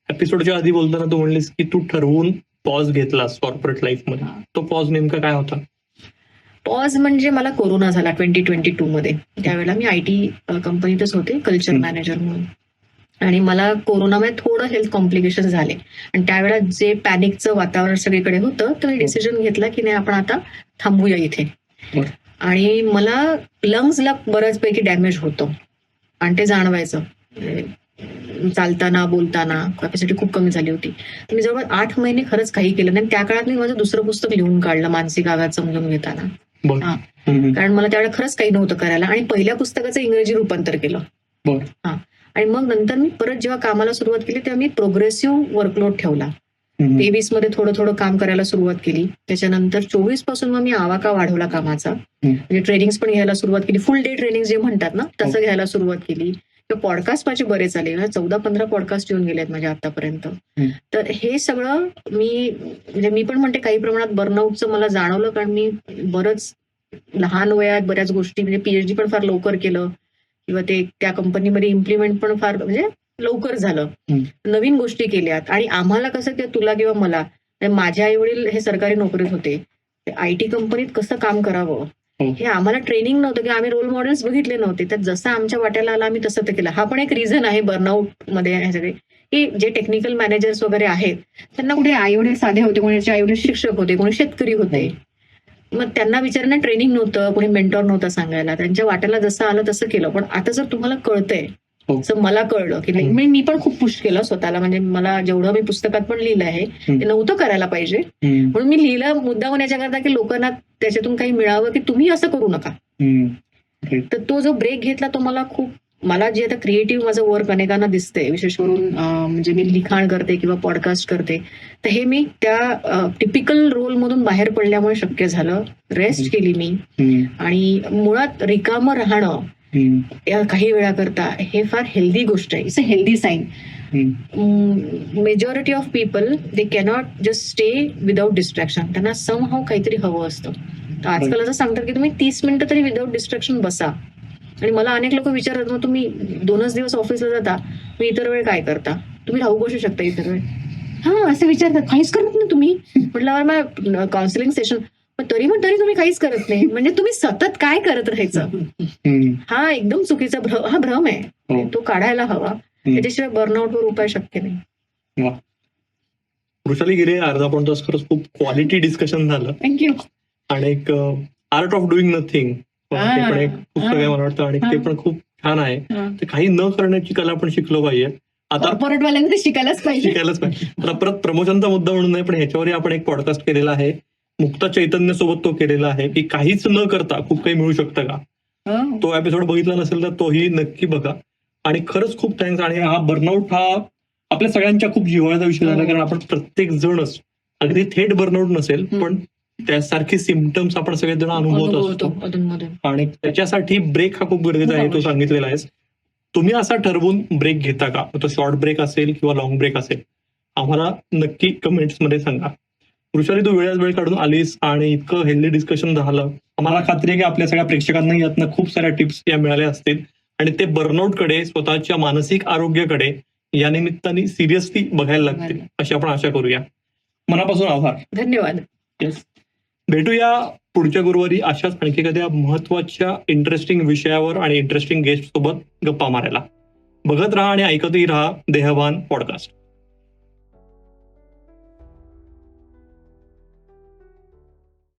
एपिसोडच्या आधी बोलताना तू म्हणलीस की तू ठरवून पॉज घेतलास कॉर्पोरेट लाईफ मध्ये. तो पॉज नेमका काय होता? पॉज म्हणजे मला कोरोना झाला 2022 मध्ये. त्यावेळेला मी आयटी कंपनीतच होते, कल्चर मॅनेजर म्हणून. आणि मला कोरोनामध्ये थोडं हेल्थ कॉम्प्लिकेशन झाले आणि त्यावेळेला जे पॅनिकचं वातावरण सगळीकडे होतं, तर मी डिसिजन घेतला की नाही, आपण आता थांबूया इथे. आणि मला लंग्सला बऱ्याचपैकी डॅमेज होतं आणि ते जाणवायचं. चालताना बोलताना कॅपॅसिटी खूप कमी झाली होती. तर मी जवळपास 8 महिने खरंच काही केलं नाही. त्या काळात मी माझं दुसरं पुस्तक लिहून काढलं, मानसिक आघात समजून घेताना. बरं. हा. हम्म. कारण मला त्यावेळेला खरंच काही नव्हतं करायला आणि पहिल्या पुस्तकाचं इंग्रजी रूपांतर केलं. बरं. हा. आणि मग नंतर मी परत जेव्हा कामाला सुरुवात केली तेव्हा मी प्रोग्रेसिव्ह वर्कलोड ठेवला. 23 मध्ये थोडं थोडं काम करायला सुरुवात केली. त्याच्यानंतर 24 पासून मग मी आवाका वाढवला कामाचा. म्हणजे ट्रेनिंग्स पण घ्यायला सुरुवात केली. फुल डे ट्रेनिंग जे म्हणतात ना तसं घ्यायला सुरुवात केली. पॉडकास्ट माझे बरेच आले. 14-15 पॉडकास्ट येऊन गेले आहेत माझ्या आतापर्यंत. तर हे सगळं म्हणजे मी पण म्हणते काही प्रमाणात बर्नआउटचं मला जाणवलं, कारण मी बरंच लहान वयात बऱ्याच गोष्टी म्हणजे पीएचडी पण फार लवकर केलं किंवा ते त्या कंपनीमध्ये इम्प्लिमेंट पण फार म्हणजे लवकर झालं. नवीन गोष्टी केल्यात आणि आम्हाला कसं की तुला किंवा मला, माझे आई वडील हे सरकारी नोकरीत होते. IT कंपनीत कसं काम करावं हे आम्हाला ट्रेनिंग नव्हतं, की आम्ही रोल मॉडेल्स बघितले नव्हते. तर जसं आमच्या वाट्याला आला आम्ही तसं ते केलं. हा पण एक रिझन आहे बर्नआउट मध्ये हे सगळे, की जे टेक्निकल मॅनेजर्स वगैरे आहेत त्यांना कुठे आई वडील साधे होते, कोणाचे आई वडील शिक्षक होते, कोणी शेतकरी होते. मग त्यांना विचारणं ट्रेनिंग नव्हतं, कोणी मेंटॉर नव्हता सांगायला. त्यांच्या वाट्याला जसं आलं तसं केलं. पण आता जर तुम्हाला कळतंय, असं मला कळलं की नाही, मी पण खूप पुश केलं स्वतःला. म्हणजे मला जेवढं मी पुस्तकात पण लिहिलं आहे ते नव्हतं करायला पाहिजे, म्हणून मी लिहिलं मुद्दाम याच्याकरता की लोकांना त्याच्यातून काही मिळावं, की तुम्ही असं करू नका. तर तो जो ब्रेक घेतला तो मला जे आता क्रिएटिव्ह माझं वर्क अनेकांना दिसतंय, विशेष करून म्हणजे मी लिखाण करते किंवा पॉडकास्ट करते, तर हे मी त्या टिपिकल रोल मधून बाहेर पडल्यामुळे शक्य झालं. रेस्ट केली मी आणि मुळात रिकामं राहणं या काही वेळा करता हे फार हेल्दी गोष्ट आहे. It's a healthy sign. Majority of people they cannot just stay without distraction. त्यांना समहाव काहीतरी हवं असतं. तर आजकाल असं सांगतात की तुम्ही 30 मिनिटं तरी विदाउट डिस्ट्रॅक्शन बसा. आणि मला अनेक लोक विचारतात, मग तुम्ही 2च दिवस ऑफिसला जाता, मग इतर वेळ काय करता? तुम्ही राहू बसू शकता इतर वेळ? हा, असं विचारतात. काहीच करत नाही तुम्ही? म्हटलं मग काउन्सिलिंग सेशन. तरी तुम्ही काहीच करत नाही म्हणजे तुम्ही सतत काय करत राहायचं? हा एकदम चुकीचा भ्रम आहे. तो काढायला हवा. त्याच्याशिवाय बर्नआउटवर उपाय शक्य नाही. वृषाली, गेले अर्धा पाऊण तास खरंच खूप क्वालिटी डिस्कशन झालं. थँक्यू. आणि एक आर्ट ऑफ डुईंग नथिंग ते पण एक पुस्तक आहे मला वाटतं, आणि ते पण खूप छान आहे. ते काही न करण्याची कला पण शिकलो पाहिजे. आता कॉर्पोरेटवाल्यांना ते शिकायलाच पाहिजे. आता परत प्रमोशनचा मुद्दा म्हणून नाही, पण ह्याच्यावरही आपण एक पॉडकास्ट केलेला आहे. मुक्ता चैतन्य सोबत तो केलेला आहे की काहीच न करता खूप काही मिळू शकतं का. तो एपिसोड बघितला नसेल तर तोही नक्की बघा. आणि खरंच खूप थँक्स. आणि हा बर्नआउट हा आपल्या सगळ्यांच्या खूप जिव्हाळ्याचा विषय झाला, कारण आपण प्रत्येक जणच, अगदी थेट बर्नआउट नसेल पण त्यासारखे सिम्पटम्स आपण सगळेजण अनुभवत असतो. आणि त्याच्यासाठी ब्रेक हा खूप गरजेचा आहे, तो सांगितलेला आहे. तुम्ही असा ठरवून ब्रेक घेता का? तो शॉर्ट ब्रेक असेल किंवा लॉंग ब्रेक असेल, आम्हाला नक्की कमेंट्स मध्ये सांगा. वृषाली, तू वेळ काढून आलीस आणि इतकं हेल्दी डिस्कशन झालं. आम्हाला खात्री आहे की आपल्या सगळ्या प्रेक्षकांना यातनं खूप साऱ्या टिप्स या मिळाल्या असतील आणि ते बर्नआउट कडे, स्वतःच्या मानसिक आरोग्याकडे या निमित्ताने सिरियसली बघायला लागतील अशी आपण आशा करूया. मनापासून आभार. धन्यवाद. भेटूया पुढच्या गुरुवारी अशाच आणखी एखाद्या महत्वाच्या इंटरेस्टिंग विषयावर आणि इंटरेस्टिंग गेस्ट सोबत गप्पा मारायला. बघत राहा आणि ऐकतही राहा देहभान पॉडकास्ट.